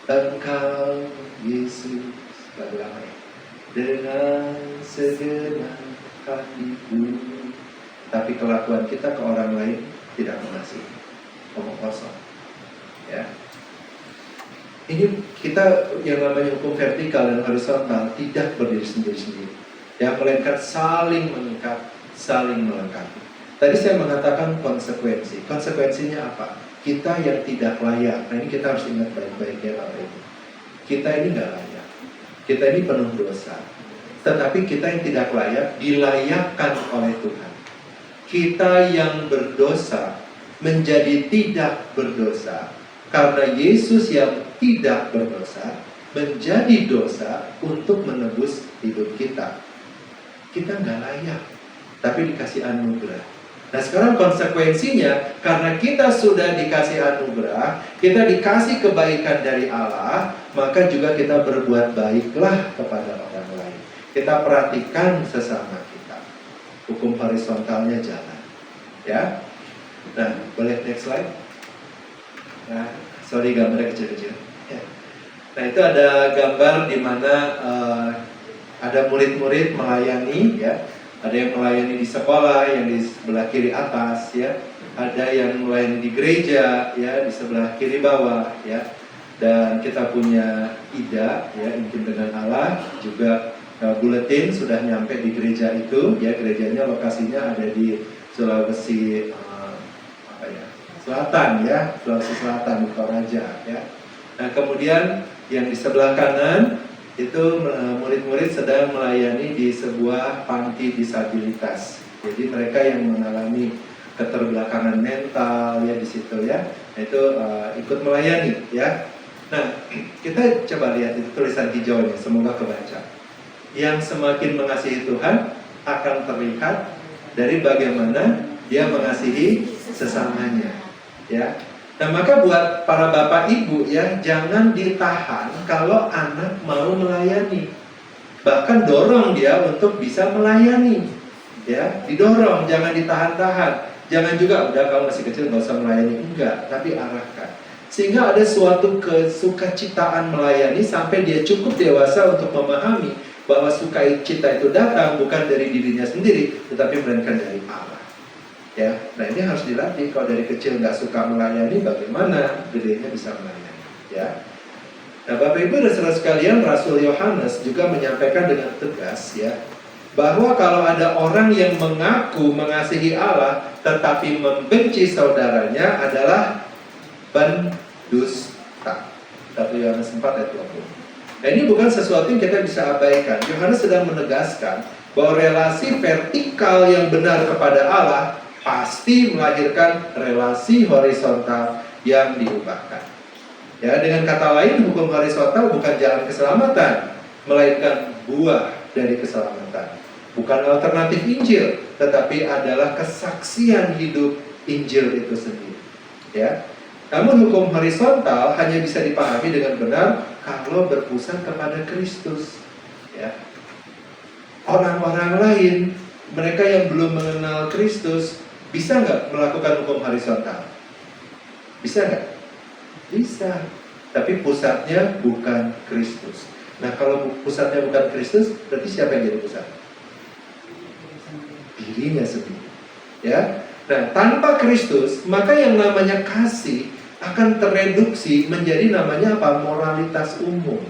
S4: Engkau Yesus, lagu lama ya, dengan segenap hatiku. Tapi kelakuan kita ke orang lain tidak mengasihi, omong kosong. Ya. Ini kita yang namanya hukum vertikal dan horizontal tidak berdiri sendiri-sendiri. Ya, melainkan saling mengikat, saling melengkapi. Tadi saya mengatakan konsekuensi. Konsekuensinya apa? Kita yang tidak layak. Nah, ini kita harus ingat baik-baik ya Bapak Ibu. Kita ini nggak layak. Kita ini penuh dosa. Tetapi kita yang tidak layak dilayakkan oleh Tuhan. Kita yang berdosa menjadi tidak berdosa karena Yesus yang tidak berdosa menjadi dosa untuk menebus hidup kita. Kita nggak layak, tapi dikasih anugerah. Nah, sekarang konsekuensinya, karena kita sudah dikasih anugerah, kita dikasih kebaikan dari Allah, maka juga kita berbuat baiklah kepada orang lain. Kita perhatikan sesama kita. Hukum horizontalnya jalan. Ya. Nah, boleh next slide. Nah, sorry gambarnya kecil-kecil. Ya. Nah, itu ada gambar di mana ada murid-murid melayani, ya. Ada yang melayani di sekolah, yang di sebelah kiri atas, ya. Ada yang melayani di gereja, ya, di sebelah kiri bawah, ya. Dan kita punya Ida, ya, Intim dengan Allah, juga buletin sudah nyampe di gereja itu, ya. Gerejanya lokasinya ada di Sulawesi Selatan, ya, Sulawesi Selatan, di Toraja, ya. Nah, kemudian yang di sebelah kanan itu murid-murid sedang melayani di sebuah panti disabilitas. Jadi mereka yang mengalami keterbelakangan mental, ya, di situ, ya. Nah, itu ikut melayani, ya. Nah, kita coba lihat itu tulisan hijaunya, semoga kebaca. yang semakin mengasihi Tuhan akan terlihat dari bagaimana dia mengasihi sesamanya. Ya. Nah, maka buat para bapak ibu ya, jangan ditahan kalau anak mau melayani. Bahkan dorong dia untuk bisa melayani. Ya, didorong, jangan ditahan-tahan. Jangan juga udah kalau masih kecil nggak usah melayani, enggak, tapi arahkan. Sehingga ada suatu kesukacitaan melayani sampai dia cukup dewasa untuk memahami bahwa sukacita itu datang bukan dari dirinya sendiri, tetapi melainkan dari Allah. Ya, nah ini harus dilatih. Kalau dari kecil nggak suka melayani, bagaimana gedenya bisa melayani? Ya. Nah, Bapak Ibu dan saudara sekalian, Rasul Yohanes juga menyampaikan dengan tegas ya, bahwa kalau ada orang yang mengaku mengasihi Allah tetapi membenci saudaranya adalah pendusta. 1 Yohanes 4 ayat 20. Nah, ini bukan sesuatu yang kita bisa abaikan. Yohanes sedang menegaskan bahwa relasi vertikal yang benar kepada Allah pasti melahirkan relasi horizontal yang diubahkan. Ya, dengan kata lain, hukum horizontal bukan jalan keselamatan, melainkan buah dari keselamatan. Bukan alternatif Injil, tetapi adalah kesaksian hidup Injil itu sendiri. Ya. Namun hukum horizontal hanya bisa dipahami dengan benar kalau berpusat kepada Kristus. Ya. Orang-orang lain, mereka yang belum mengenal Kristus, bisa nggak melakukan hukum horizontal? Bisa nggak? Bisa. Tapi pusatnya bukan Kristus. Nah, kalau pusatnya bukan Kristus, berarti siapa yang jadi pusat? Dirinya sendiri. Ya. Nah, tanpa Kristus, maka yang namanya kasih akan tereduksi menjadi namanya apa? Moralitas umum.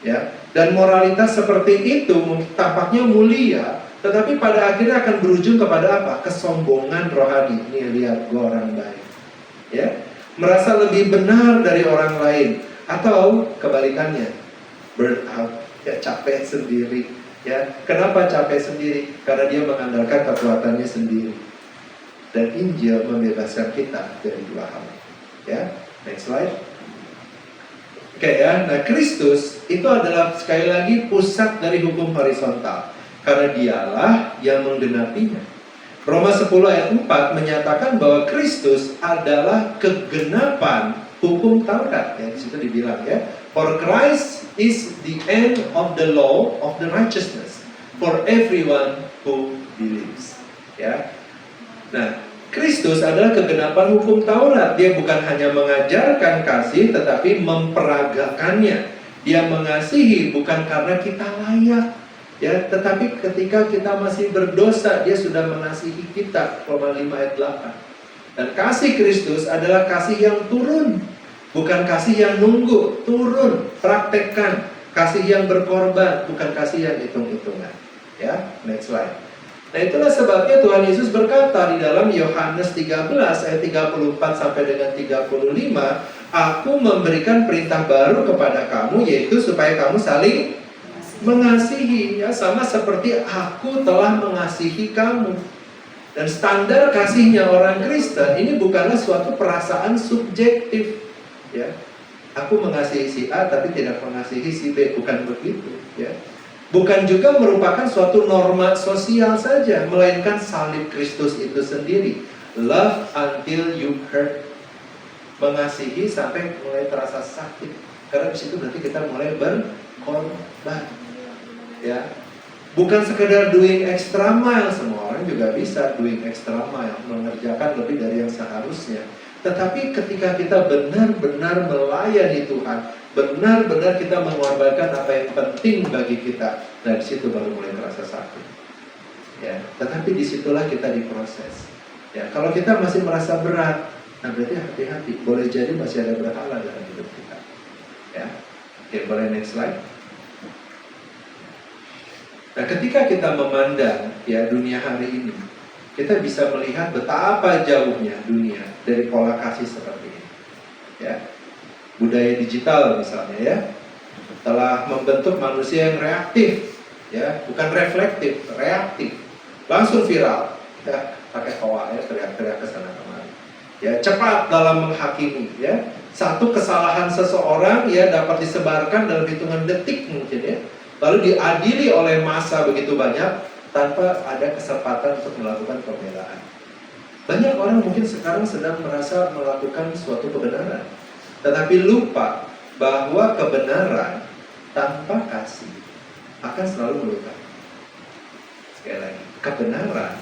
S4: Ya. Dan moralitas seperti itu tampaknya mulia, tetapi pada akhirnya akan berujung kepada apa? Kesombongan rohani. Nih, lihat, gua orang baik. Ya. Merasa lebih benar dari orang lain, atau kebalikannya, burn out, ya capek sendiri. Ya, kenapa capek sendiri? Karena dia mengandalkan kekuatannya sendiri. Dan Injil membebaskan kita dari dua hal. Ya, next slide. Oke ya, nah Kristus itu adalah sekali lagi pusat dari hukum horizontal, karena dialah yang menggenapinya. Roma 10 ayat 4 menyatakan bahwa Kristus adalah kegenapan hukum Taurat. Ya, di situ dibilang ya, for Christ is the end of the law of the righteousness for everyone who believes. Ya. Nah, Kristus adalah kegenapan hukum Taurat. Dia bukan hanya mengajarkan kasih, tetapi memperagakannya. Dia mengasihi bukan karena kita layak, ya, tetapi ketika kita masih berdosa, dia sudah mengasihi kita. Roma 5 ayat 8. Dan kasih Kristus adalah kasih yang turun, bukan kasih yang nunggu. Turun, praktekkan. Kasih yang berkorban, bukan kasih yang hitung-hitungan. Ya, next slide. Nah, itulah sebabnya Tuhan Yesus berkata di dalam Yohanes 13 ayat 34 sampai dengan 35, aku memberikan perintah baru kepada kamu, yaitu supaya kamu saling mengasihi, ya, sama seperti aku telah mengasihi kamu. Dan standar kasihnya orang Kristen ini bukanlah suatu perasaan subjektif, ya. Aku mengasihi si A tapi tidak mengasihi si B, bukan begitu, ya. Bukan juga merupakan suatu norma sosial saja, melainkan salib Kristus itu sendiri. Love until you hurt. Mengasihi sampai mulai terasa sakit. Karena di situ berarti kita mulai berkorban. Ya. Bukan sekedar doing extra mile, semua orang juga bisa doing extra mile, mengerjakan lebih dari yang seharusnya. Tetapi ketika kita benar-benar melayani Tuhan, benar-benar kita mengorbankan apa yang penting bagi kita, nah di situ baru mulai terasa sakit. Ya, tetapi disitulah kita diproses. Ya, kalau kita masih merasa berat, nah berarti hati-hati, boleh jadi masih ada berhala dalam hidup kita. Ya, oke, boleh next slide. Nah, ketika kita memandang ya dunia hari ini, kita bisa melihat betapa jauhnya dunia dari pola kasih seperti ini. Ya. Budaya digital misalnya ya, telah membentuk manusia yang reaktif, ya, bukan reflektif, reaktif, langsung viral, ya, pakai hoa ya, teriak-teriak ke sana kemari, ya, cepat dalam menghakimi, ya, satu kesalahan seseorang ya dapat disebarkan dalam hitungan detik mungkin ya, lalu diadili oleh massa begitu banyak tanpa ada kesempatan untuk melakukan pembelaan. Banyak orang mungkin sekarang sedang merasa melakukan suatu kebenaran, tetapi lupa bahwa kebenaran tanpa kasih akan selalu melukai. Sekali lagi, kebenaran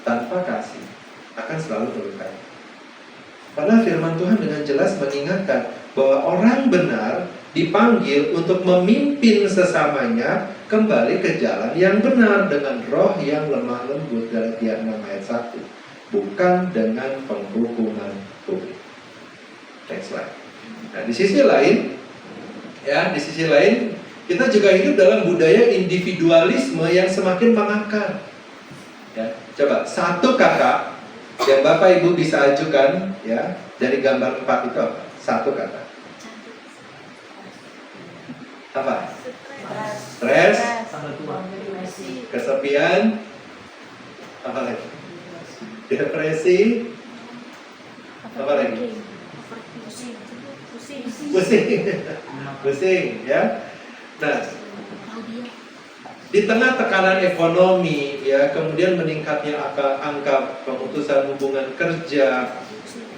S4: tanpa kasih akan selalu melukai. Padahal firman Tuhan dengan jelas mengingatkan bahwa orang benar dipanggil untuk memimpin sesamanya kembali ke jalan yang benar dengan roh yang lemah lembut, Galatia 6 ayat 1, bukan dengan penghukuman publik. Next slide. Nah, di sisi lain, kita juga hidup dalam budaya individualisme yang semakin mengakar. Ya, coba satu kata yang Bapak Ibu bisa ajukan ya dari gambar 4 itu apa? Satu kata. Apa? Stres, kesepian, apa lagi? Depresi, apa lagi? Pusing, ya. Nah, di tengah tekanan ekonomi, ya, kemudian meningkatnya angka pemutusan hubungan kerja,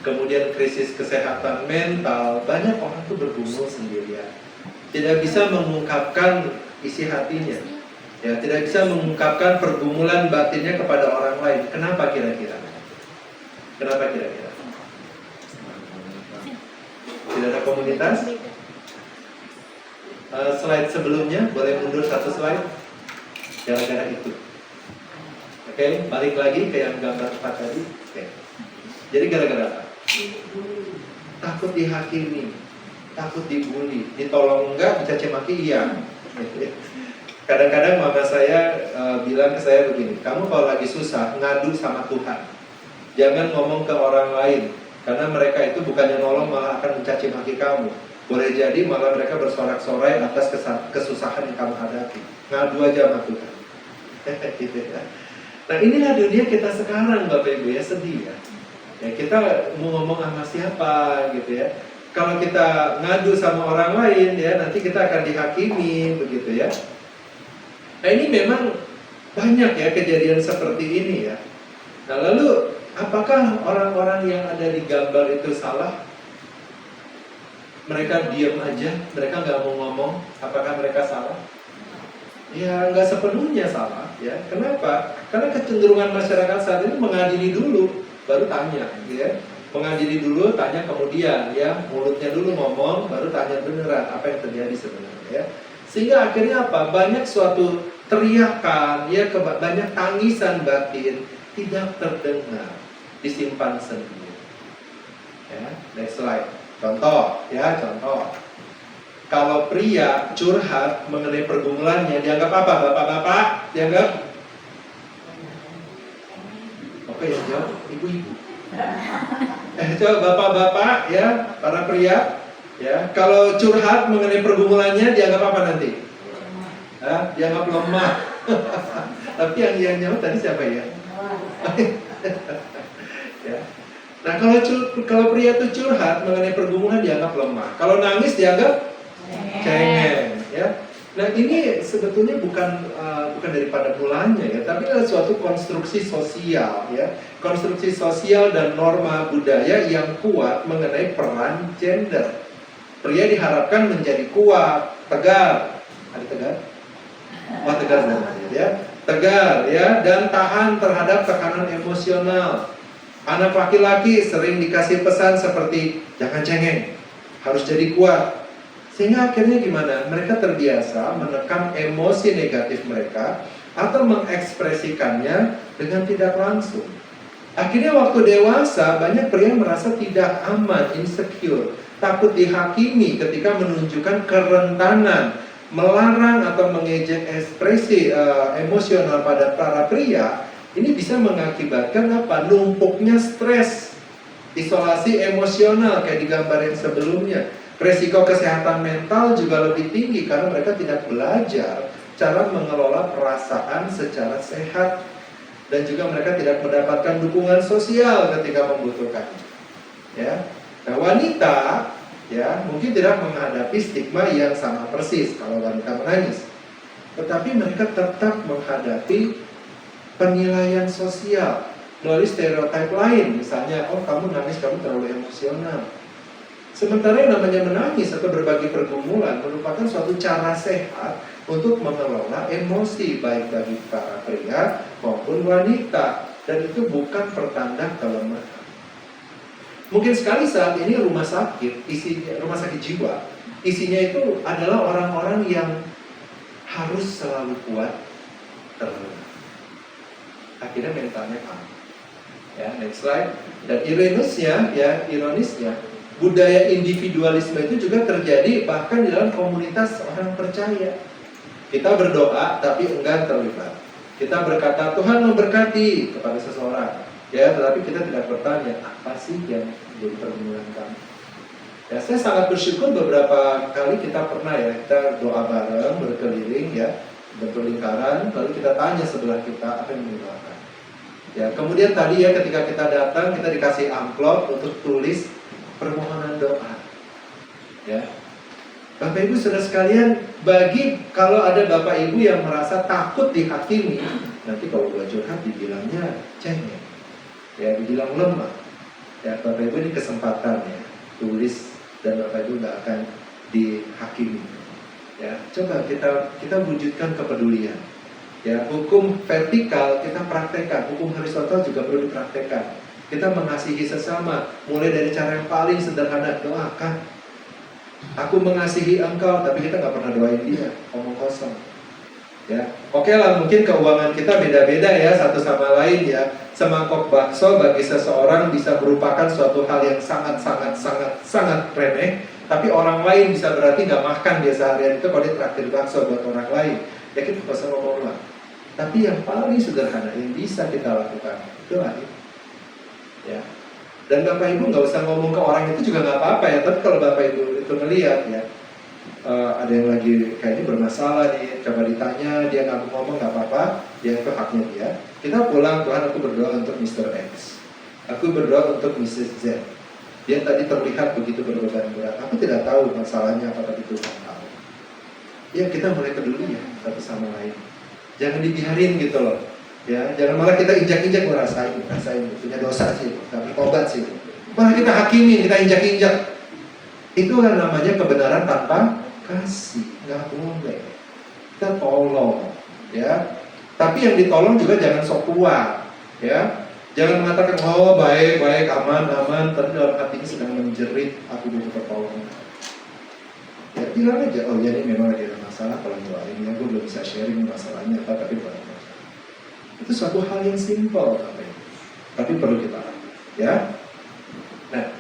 S4: kemudian krisis kesehatan mental, banyak orang tuh bergumul sendirian, tidak bisa mengungkapkan isi hatinya, ya, tidak bisa mengungkapkan pergumulan batinnya kepada orang lain. Kenapa kira-kira? Kenapa kira-kira? Tidak ada komunitas? Slide sebelumnya, boleh mundur satu slide. Gara-gara itu. Oke, balik lagi ke yang gambar 4 tadi. Oke. Jadi gara-gara apa? Takut dihakimi, takut dibully, ditolong enggak, dicaci maki iya. Kadang-kadang mama saya bilang ke saya begini, kamu kalau lagi susah ngadu sama Tuhan, jangan ngomong ke orang lain, karena mereka itu bukannya nolong malah akan mencaci maki kamu. Boleh jadi malah mereka bersorak-sorai atas kesusahan yang kamu hadapi. Ngadu aja sama Tuhan. Gitu ya. Nah, inilah dunia kita sekarang, Bapak Ibu ya, sedih ya. Ya, kita mau ngomong sama siapa gitu ya. Kalau kita ngadu sama orang lain ya, nanti kita akan dihakimi begitu ya. Nah, ini memang banyak ya kejadian seperti ini ya. Nah, lalu apakah orang-orang yang ada di gambar itu salah? Mereka diam aja, mereka nggak mau ngomong. Apakah mereka salah? Ya, nggak sepenuhnya salah ya. Kenapa? Karena kecenderungan masyarakat saat ini mengadili dulu, baru tanya, ya. Mengadili dulu, tanya kemudian, ya. Mulutnya dulu ngomong, baru tanya beneran apa yang terjadi sebenarnya, ya. Sehingga akhirnya apa? Banyak suatu teriakan, ya, banyak tangisan batin tidak terdengar, disimpan sendiri. Ya, next slide. Contoh, ya, contoh. Kalau pria curhat mengenai pergumulannya, dianggap apa, bapak-bapak? Dianggap? Oke, yang jawab ibu-ibu. Coba bapak-bapak, ya, para pria, ya, kalau curhat mengenai pergumulannya, dianggap apa nanti? Dianggap lemah. Tapi yang jawab tadi siapa ya? Ya. Nah, kalau pria itu curhat mengenai pergumulan dianggap lemah. Kalau nangis dianggap cengeng, ya. Nah, ini sebetulnya bukan daripada mulanya ya, tapi adalah suatu konstruksi sosial ya. Konstruksi sosial dan norma budaya yang kuat mengenai peran gender. Pria diharapkan menjadi kuat, tegar. Ada tegar? Oh, tegar banget ya. Tegar ya, dan tahan terhadap tekanan emosional. Anak laki-laki sering dikasih pesan seperti jangan cengeng, harus jadi kuat. Sehingga akhirnya gimana? Mereka terbiasa menekan emosi negatif mereka atau mengekspresikannya dengan tidak langsung. Akhirnya waktu dewasa banyak pria merasa tidak aman, insecure, takut dihakimi ketika menunjukkan kerentanan, melarang atau mengejek ekspresi emosional pada para pria. Ini bisa mengakibatkan apa? Numpuknya stres, isolasi emosional kayak di gambar yang sebelumnya. Resiko kesehatan mental juga lebih tinggi karena mereka tidak belajar cara mengelola perasaan secara sehat, dan juga mereka tidak mendapatkan dukungan sosial ketika membutuhkan. Ya, nah, wanita ya mungkin tidak menghadapi stigma yang sama persis kalau wanita menangis. tetapi mereka tetap menghadapi penilaian sosial melalui stereotip lain. Misalnya, oh kamu nangis, kamu terlalu emosional. Sementara yang namanya menangis atau berbagi pergumulan merupakan suatu cara sehat untuk mengelola emosi baik bagi para pria maupun wanita, dan itu bukan pertanda kelemahan. Mungkin sekali saat ini rumah sakit jiwa, isinya itu adalah orang-orang yang harus selalu kuat terus. Akhirnya mentalnya kalah. Ya, next slide. Dan ironisnya, budaya individualisme itu juga terjadi bahkan di dalam komunitas orang percaya. Kita berdoa tapi enggan terlibat. Kita berkata Tuhan memberkati kepada seseorang, ya, tetapi kita tidak bertanya apa sih yang menjadi pergumulan kami. Ya, saya sangat bersyukur beberapa kali kita pernah kita doa bareng berkeliling ya, berlingkaran, lalu kita tanya sebelah kita apa yang mendoakan. Ya, kemudian tadi ya ketika kita datang kita dikasih amplop untuk tulis permohonan doa. Ya. Bapak Ibu Saudara sekalian, kalau ada Bapak Ibu yang merasa takut dihakimi, nanti kalau gua curhat dibilangnya cengeng. Ya, dibilang lemah. Ya, Bapak Ibu ini kesempatannya tulis dan Bapak Ibu nggak akan dihakimi. Ya, coba kita wujudkan kepedulian. Ya, hukum vertikal kita praktekkan, hukum horizontal juga perlu dipraktekkan. Kita mengasihi sesama, mulai dari cara yang paling sederhana, doakan. Aku mengasihi engkau, tapi kita nggak pernah doain dia, omong kosong. Ya, oke lah, mungkin keuangan kita beda-beda ya satu sama lain ya. Semangkok bakso bagi seseorang bisa merupakan suatu hal yang sangat remeh, tapi orang lain bisa berarti nggak makan dia seharian itu kalau dia traktir bakso buat orang lain. Ya kita nggak usah ngomong lah. Tapi yang paling sederhana yang bisa kita lakukan, doain. Ya. Dan Bapak Ibu nggak usah ngomong ke orang itu juga nggak apa-apa ya. Tapi kalau Bapak Ibu itu melihat ya, ada yang lagi kayaknya bermasalah nih, coba ditanya, dia nggak mau ngomong nggak apa-apa, dia itu haknya dia. Kita pulang, Tuhan aku berdoa untuk Mr. X, aku berdoa untuk Mrs. Z. Dia tadi terlihat begitu berbeban berat. Aku tidak tahu masalahnya apa, tapi Tuhan tahu. Ya kita mulai peduli ya satu sama lain. Jangan dibiarin gitu loh. Ya, jangan malah kita injak-injak ngerasain punya dosa sih, tapi obat sih. Malah kita hakimi, kita injak-injak. Itu kan namanya kebenaran tanpa kasih, nggak boleh. Kita tolong, ya. Tapi yang ditolong juga jangan sok kuat, ya. Jangan mengatakan oh baik, aman, tapi dalam hatinya sedang menjerit, aku butuh pertolongan. Ya bilang aja, oh ya ini memang ada masalah, kalau doain ya, gue belum bisa sharing masalahnya apa, tapi boleh. Itu suatu hal yang simpel, tapi perlu kita lakukan, ya. Nah,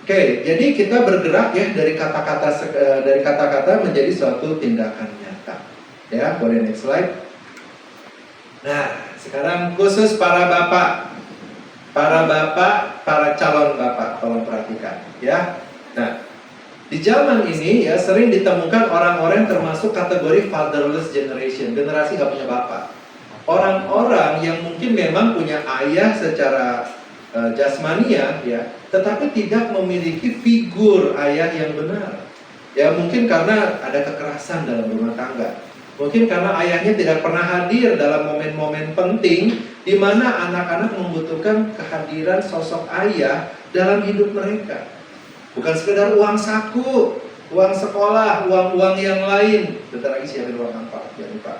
S4: oke, jadi kita bergerak ya dari kata-kata menjadi suatu tindakan nyata. Ya, boleh next slide. Nah, sekarang khusus para bapak, para calon bapak, tolong perhatikan, ya. Nah, di zaman ini ya sering ditemukan orang-orang termasuk kategori fatherless generation, generasi nggak punya bapak. Orang-orang yang mungkin memang punya ayah secara jasmania ya, tetapi tidak memiliki figur ayah yang benar. Ya mungkin karena ada kekerasan dalam rumah tangga. Mungkin karena ayahnya tidak pernah hadir dalam momen-momen penting di mana anak-anak membutuhkan kehadiran sosok ayah dalam hidup mereka. Bukan sekedar uang saku, uang sekolah, uang-uang yang lain. Bentar lagi siapin uang amplop, jangan lupa.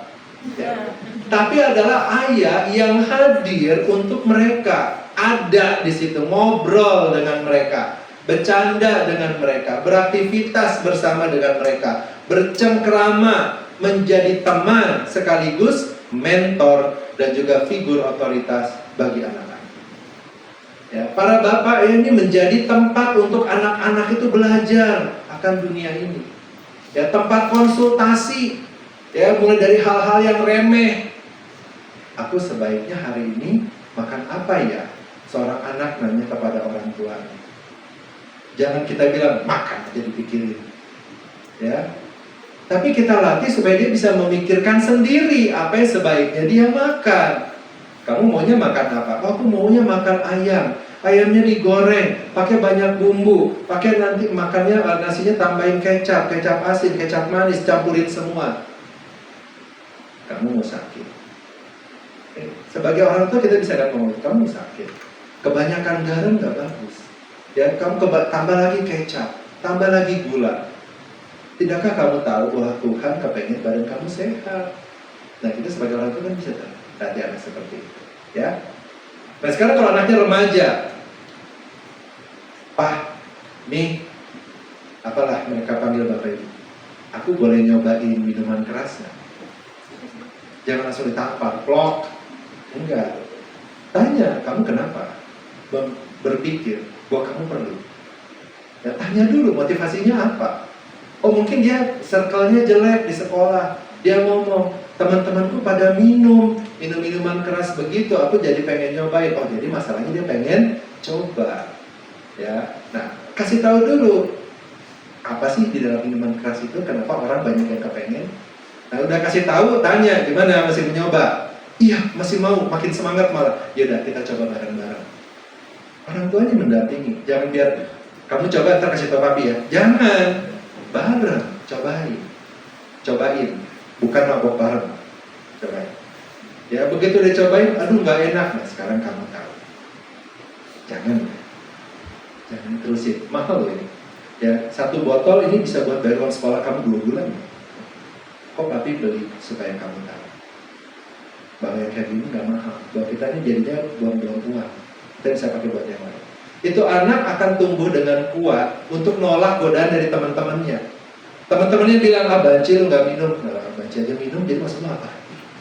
S4: Ya. Tapi adalah ayah yang hadir untuk mereka, ada di situ, ngobrol dengan mereka, bercanda dengan mereka, beraktivitas bersama dengan mereka, bercengkrama, menjadi teman sekaligus mentor dan juga figur otoritas bagi anak-anak. Ya, para bapak ini menjadi tempat untuk anak-anak itu belajar akan dunia ini. Ya, tempat konsultasi. Ya, mulai dari hal-hal yang remeh. Aku sebaiknya hari ini makan apa ya? Seorang anak nanya kepada orang tuanya. Jangan kita bilang makan aja dipikirin. Ya. Tapi kita latih supaya dia bisa memikirkan sendiri apa yang sebaiknya dia makan. Kamu maunya makan apa? Oh, aku maunya makan ayam. Ayamnya digoreng, pakai banyak bumbu, pakai nanti makannya nasinya tambahin kecap asin, kecap manis, campurin semua. kamu mau sakit. Sebagai orang tua kita bisa ngomong, kamu mau sakit. Kebanyakan garam nggak bagus. Ya, kamu tambah lagi kecap, tambah lagi gula. Tidakkah kamu tahu bahwa Tuhan kepengen badan kamu sehat? Nah, kita sebagai orang tua kan bisa hati anak seperti itu, ya. Nah, sekarang kalau anaknya remaja, Pak, nih, apalah mereka panggil Bapak Ibu, aku boleh nyobain minuman keras nggak? Jangan langsung ditampar, plok. Enggak. Tanya, kamu kenapa? Berpikir bahwa kamu perlu. Ya, tanya dulu motivasinya apa. Oh, mungkin dia circle-nya jelek di sekolah. Dia ngomong, teman-temanku pada minum minuman keras begitu, aku jadi pengen nyobain. Oh, jadi masalahnya dia pengen coba. Ya. Nah, kasih tahu dulu apa sih di dalam minuman keras itu, kenapa orang banyak yang kepengen. Nah, udah kasih tahu, tanya gimana, masih mencoba? Iya, masih mau, makin semangat malah. Ya udah, kita coba bareng-bareng. Orang tuanya mendampingi. Jangan biar kamu coba ntar kasih tahu papi ya. Jangan, bareng, cobain. Bukan mabok bareng, cobain. Ya begitu dicobain, aduh nggak enak. Nah sekarang kamu tahu. Jangan terusin, mahal loh ini. Ya, satu botol ini bisa buat bayar uang sekolah kamu 2 bulan. Kok papi beli supaya kamu tahu? Bahwa yang kayak gini nggak mahal. Buat kita ini jadinya buang-buang uang. Kita bisa pakai buat yang lain. Itu anak akan tumbuh dengan kuat untuk nolak godaan dari teman-temannya. Teman-temannya bilang, bancil nggak minum. Nah, bancil aja minum, jadi maksudnya apa?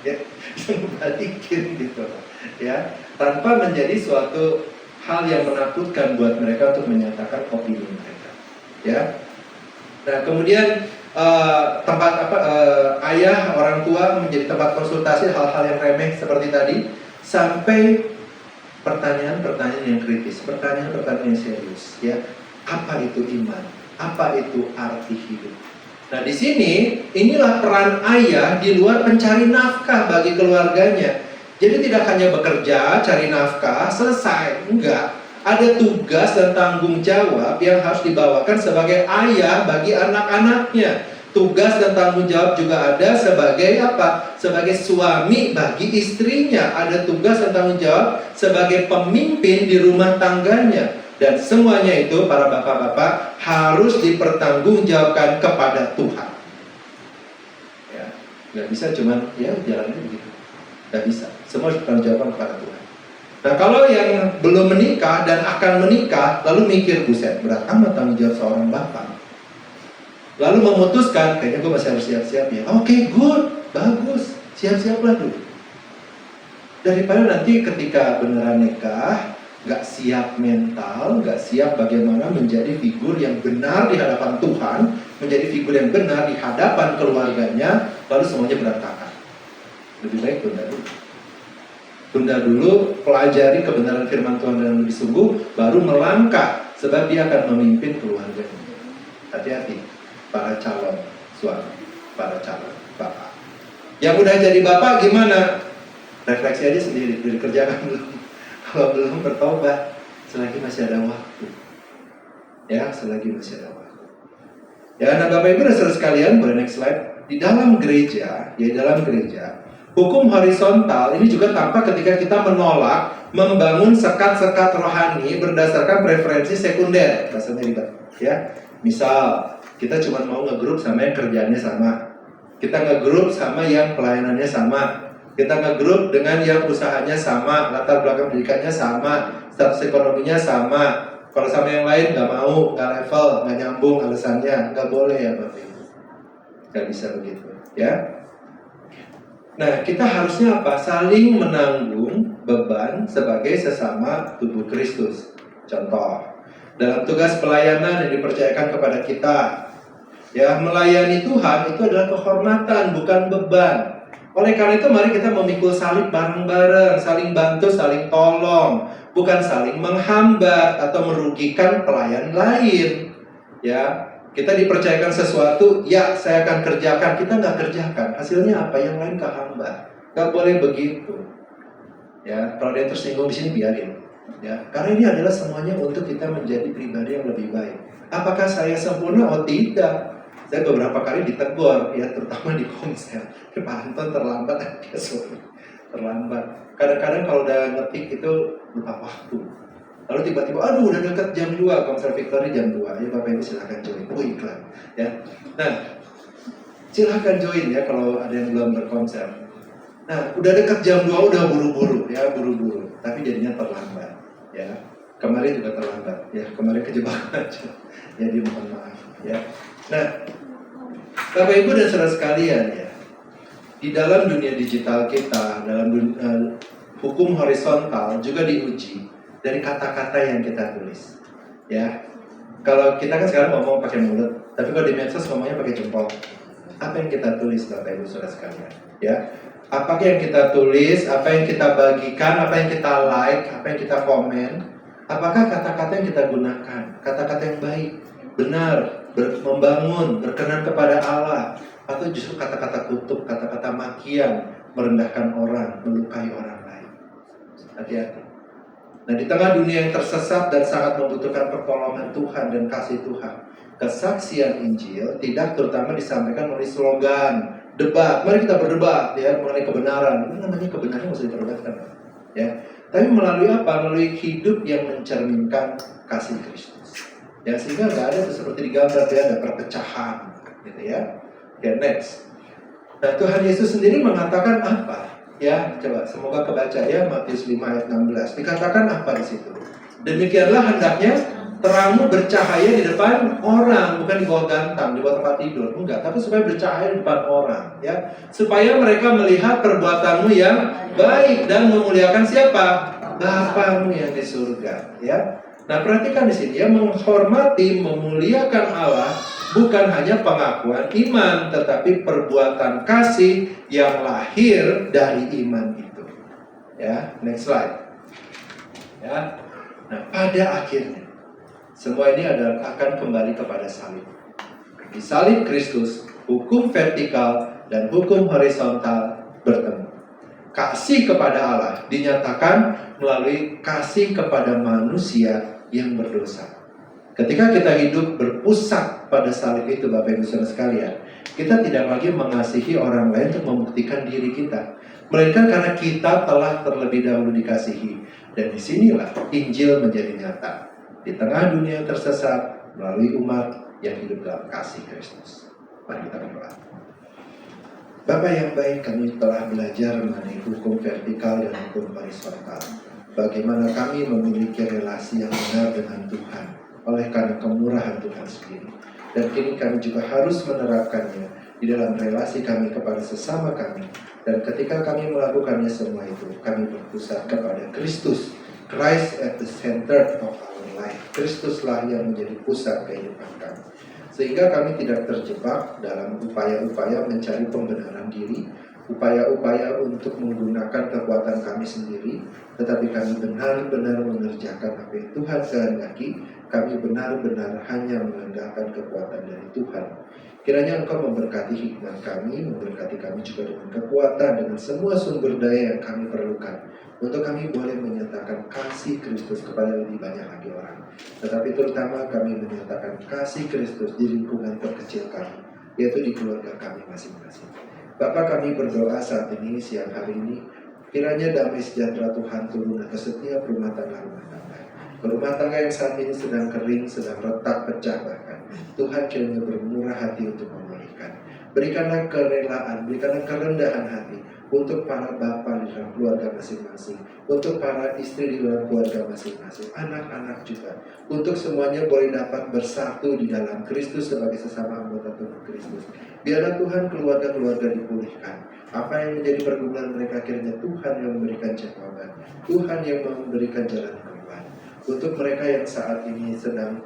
S4: Ya, balikin gitu. Ya, tanpa menjadi suatu hal yang menakutkan buat mereka untuk menyatakan opini mereka. Ya. Nah, kemudian tempat ayah, orang tua menjadi tempat konsultasi hal-hal yang remeh seperti tadi, sampai pertanyaan-pertanyaan yang kritis, pertanyaan-pertanyaan yang serius, ya. Apa itu iman? Apa itu arti hidup? Nah, di sini inilah peran ayah di luar pencari nafkah bagi keluarganya. Jadi tidak hanya bekerja, cari nafkah, selesai, enggak. Ada tugas dan tanggung jawab yang harus dibawakan sebagai ayah bagi anak-anaknya. Tugas dan tanggung jawab juga ada sebagai apa? Sebagai suami bagi istrinya. Ada tugas dan tanggung jawab sebagai pemimpin di rumah tangganya. Dan semuanya itu para bapak-bapak harus dipertanggungjawabkan kepada Tuhan. Ya, nggak bisa cuman ya jalannya begitu. Nggak bisa. Semua harus dipertanggungjawabkan kepada Tuhan. Nah, kalau yang belum menikah dan akan menikah lalu mikir, buset, berat amat tanggung jawab seorang bapak. Lalu memutuskan, kayaknya gue masih harus siap-siap ya. Oke, good, bagus, siap-siaplah dulu. Daripada nanti ketika beneran nikah, gak siap mental, gak siap bagaimana menjadi figur yang benar di hadapan Tuhan, menjadi figur yang benar di hadapan keluarganya, lalu semuanya berantakan. Lebih baik tunda dulu. Tunda dulu, pelajari kebenaran firman Tuhan dengan lebih sungguh, baru melangkah, sebab dia akan memimpin keluarganya. Hati-hati. Para calon suami, para calon bapak. Yang udah jadi bapak gimana? Refleksi aja sendiri, udah dikerjakan belum? Kalau belum bertobat, selagi masih ada waktu. Ya, selagi masih ada waktu. Ya, nah Bapak Ibu dan saudara sekalian, boleh next slide. Di dalam gereja, hukum horizontal ini juga tampak ketika kita menolak membangun sekat-sekat rohani berdasarkan preferensi sekunder. Bahasanya ribet, ya. Misal kita cuma mau ngegrup sama yang kerjaannya sama. Kita ngegrup sama yang pelayanannya sama. Kita ngegrup dengan yang usahanya sama, latar belakang pendidikannya sama, status ekonominya sama. Kalau sama yang lain nggak mau, nggak level, nggak nyambung alasannya, nggak boleh ya Bapak Ibu. Nggak bisa begitu, ya. Nah, kita harusnya apa? Saling menanggung beban sebagai sesama tubuh Kristus. Contoh, dalam tugas pelayanan yang dipercayakan kepada kita, ya, melayani Tuhan itu adalah kehormatan, bukan beban. Oleh karena itu mari kita memikul salib bareng-bareng, saling bantu, saling tolong, bukan saling menghambat atau merugikan pelayan lain. Ya, kita dipercayakan sesuatu, ya saya akan kerjakan, kita nggak kerjakan, hasilnya apa? Yang lain kehambat. Nggak boleh begitu. Ya, kalau ada yang tersinggung di sini biarin. Ya, karena ini adalah semuanya untuk kita menjadi pribadi yang lebih baik. Apakah saya sempurna? Oh tidak. Saya beberapa kali ditegur, ya terutama di komsel. Pak Anton terlambat, ya sorry, terlambat. Kadang-kadang kalau udah ngetik itu lupa waktu. Lalu tiba-tiba, aduh udah dekat jam 2, komsel Victory jam 2. Ya Bapak Ibu silahkan join. Oh iklan. Ya. Nah, silahkan join ya kalau ada yang belum berkomsel. Nah, udah dekat jam 2, udah buru-buru ya, buru-buru. Tapi jadinya terlambat. Ya. Kemarin juga terlambat. Ya, kemarin kejebak aja. Jadi mohon maaf ya. Nah, Bapak Ibu dan saudara sekalian ya, di dalam dunia digital kita, dalam hukum horizontal juga diuji dari kata-kata yang kita tulis. Ya, kalau kita kan sekarang ngomong pakai mulut, tapi kalau di medsos ngomongnya pakai jempol. Apa yang kita tulis, Bapak Ibu saudara sekalian? Ya, apa yang kita tulis, apa yang kita bagikan, apa yang kita like, apa yang kita komen, apakah kata-kata yang kita gunakan, kata-kata yang baik, benar, membangun, berkenan kepada Allah, atau justru kata-kata kutuk, kata-kata makian, merendahkan orang, melukai orang lain. Hati-hati. Nah, di tengah dunia yang tersesat dan sangat membutuhkan pertolongan Tuhan dan kasih Tuhan, kesaksian Injil tidak terutama disampaikan melalui slogan, debat. Mari kita berdebat ya mengenai kebenaran. Ini namanya kebenaran harus diperdebatkan, ya. Tapi melalui apa? Melalui hidup yang mencerminkan kasih Kristus. Ya, sehingga nggak ada seperti di gambar ya, ada perpecahan, gitu ya. Oke, next. Nah, Tuhan Yesus sendiri mengatakan apa? Ya, coba semoga kebaca ya Matius 5 ayat 16. Dikatakan apa di situ? Demikianlah hendaknya terangmu bercahaya di depan orang, bukan di bawah gantang, di bawah tempat tidur, enggak, tapi supaya bercahaya di depan orang, ya. Supaya mereka melihat perbuatanmu yang baik dan memuliakan siapa? Bapamu yang di surga, ya. Nah, perhatikan di sini ya, menghormati, memuliakan Allah bukan hanya pengakuan iman, tetapi perbuatan kasih yang lahir dari iman itu. Ya, next slide. Ya. Nah, pada akhirnya semua ini adalah akan kembali kepada salib. Di salib Kristus, hukum vertikal dan hukum horizontal bertemu. Kasih kepada Allah dinyatakan melalui kasih kepada manusia yang berdosa. Ketika kita hidup berpusat pada salib itu, Bapak Ibu Saudara sekalian, kita tidak lagi mengasihi orang lain untuk membuktikan diri kita, melainkan karena kita telah terlebih dahulu dikasihi. Dan disinilah Injil menjadi nyata di tengah dunia yang tersesat melalui umat yang hidup dalam kasih Kristus. Mari kita berdoa. Bapa yang baik, kami telah belajar mengenai hukum vertikal dan hukum horizontal. Bagaimana kami memiliki relasi yang benar dengan Tuhan oleh karena kemurahan Tuhan sendiri. Dan kini kami juga harus menerapkannya di dalam relasi kami kepada sesama kami. Dan ketika kami melakukannya semua itu, kami berpusat kepada Kristus. Christ at the center of our life. Kristuslah yang menjadi pusat kehidupan kami. Sehingga kami tidak terjebak dalam upaya-upaya mencari pembenaran diri, upaya-upaya untuk menggunakan kekuatan kami sendiri, tetapi kami benar-benar mengerjakan apa yang Tuhan kehendaki. Kami benar-benar hanya mengandalkan kekuatan dari Tuhan. Kiranya Engkau memberkati hikmat kami, memberkati kami juga dengan kekuatan, dengan semua sumber daya yang kami perlukan, untuk kami boleh menyatakan kasih Kristus kepada lebih banyak lagi orang. Tetapi terutama kami menyatakan kasih Kristus di lingkungan terkecil kami, yaitu di keluarga kami masing-masing. Bapa, kami berdoa saat ini, siang hari ini, kiranya damai sejahtera Tuhan turun atas setiap rumah tangga Rumah tangga yang saat ini sedang kering, sedang retak, pecah bahkan. Tuhan kiranya bermurah hati untuk memulihkan. Berikanlah kerelaan, berikanlah kerendahan hati untuk para bapa di dalam keluarga masing-masing, untuk para istri di dalam keluarga masing-masing, anak-anak juga, untuk semuanya boleh dapat bersatu di dalam Kristus sebagai sesama anggota tubuh Kristus. Biarlah Tuhan keluarga-keluarga dipulihkan. Apa yang menjadi pergumulan mereka, kiranya Tuhan yang memberikan jawaban, Tuhan yang memberikan jalan keluar. Untuk mereka yang saat ini sedang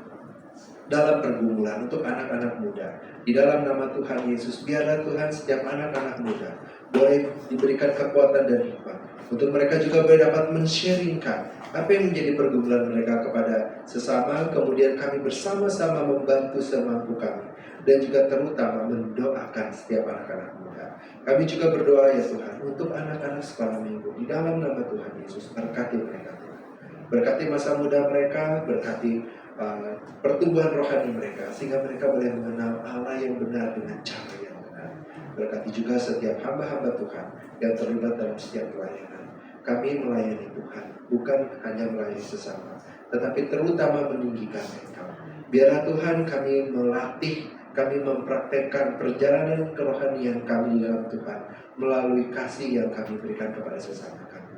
S4: dalam pergumulan, untuk anak-anak muda, di dalam nama Tuhan Yesus, biarlah Tuhan setiap anak-anak muda boleh diberikan kekuatan dan hikmat, untuk mereka juga boleh dapat men-sharingkan apa yang menjadi pergumulan mereka kepada sesama. Kemudian kami bersama-sama membantu semampu kami, dan juga terutama mendoakan setiap anak-anak muda. Kami juga berdoa ya Tuhan untuk anak-anak sekolah minggu, di dalam nama Tuhan Yesus, berkati mereka. Berkati masa muda mereka, berkati pertumbuhan rohani mereka, sehingga mereka boleh mengenal Allah yang benar dengan cara yang benar. Berkati juga setiap hamba-hamba Tuhan yang terlibat dalam setiap pelayanan. Kami melayani Tuhan, bukan hanya melayani sesama, tetapi terutama meninggikan Engkau. Biarlah Tuhan kami melatih, kami mempraktekkan perjalanan kerohanian kami di dalam Tuhan melalui kasih yang kami berikan kepada sesama kami.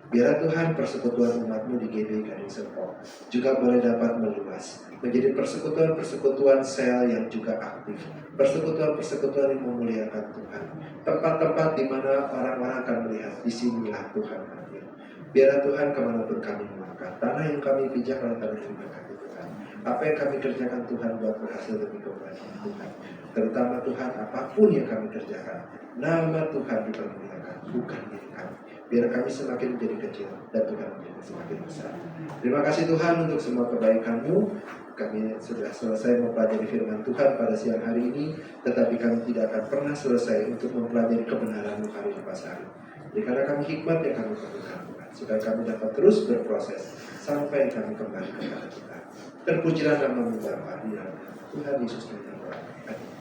S4: Biarlah Tuhan persekutuan umat-Mu di GBI Gading Serpong juga boleh dapat meluas menjadi persekutuan-persekutuan sel yang juga aktif, persekutuan-persekutuan yang memuliakan Tuhan, tempat-tempat di mana orang-orang akan melihat disinilah Tuhan hadir. Biarlah Tuhan kemanapun kami melangkah, tanah yang kami pijak adalah tanah yang diberkati Tuhan. Apa yang kami kerjakan Tuhan buat berhasil demi kemuliaan Tuhan. Terutama Tuhan, apapun yang kami kerjakan, nama Tuhan dipermuliakan, bukan diri kami. Biar kami semakin menjadi kecil dan Tuhan menjadi semakin besar. Terima kasih Tuhan untuk semua kebaikan-Mu. Kami sudah selesai mempelajari firman Tuhan pada siang hari ini, tetapi kami tidak akan pernah selesai untuk mempelajari kebenaran-Mu hari lepas hari. Karena kami hikmat yang kami perlukan Tuhan, supaya kami dapat terus berproses sampai kami kembali kepada kita. Terpujilah nama-Mu Bapa di dalam Tuhan Yesus Kristus. Amin.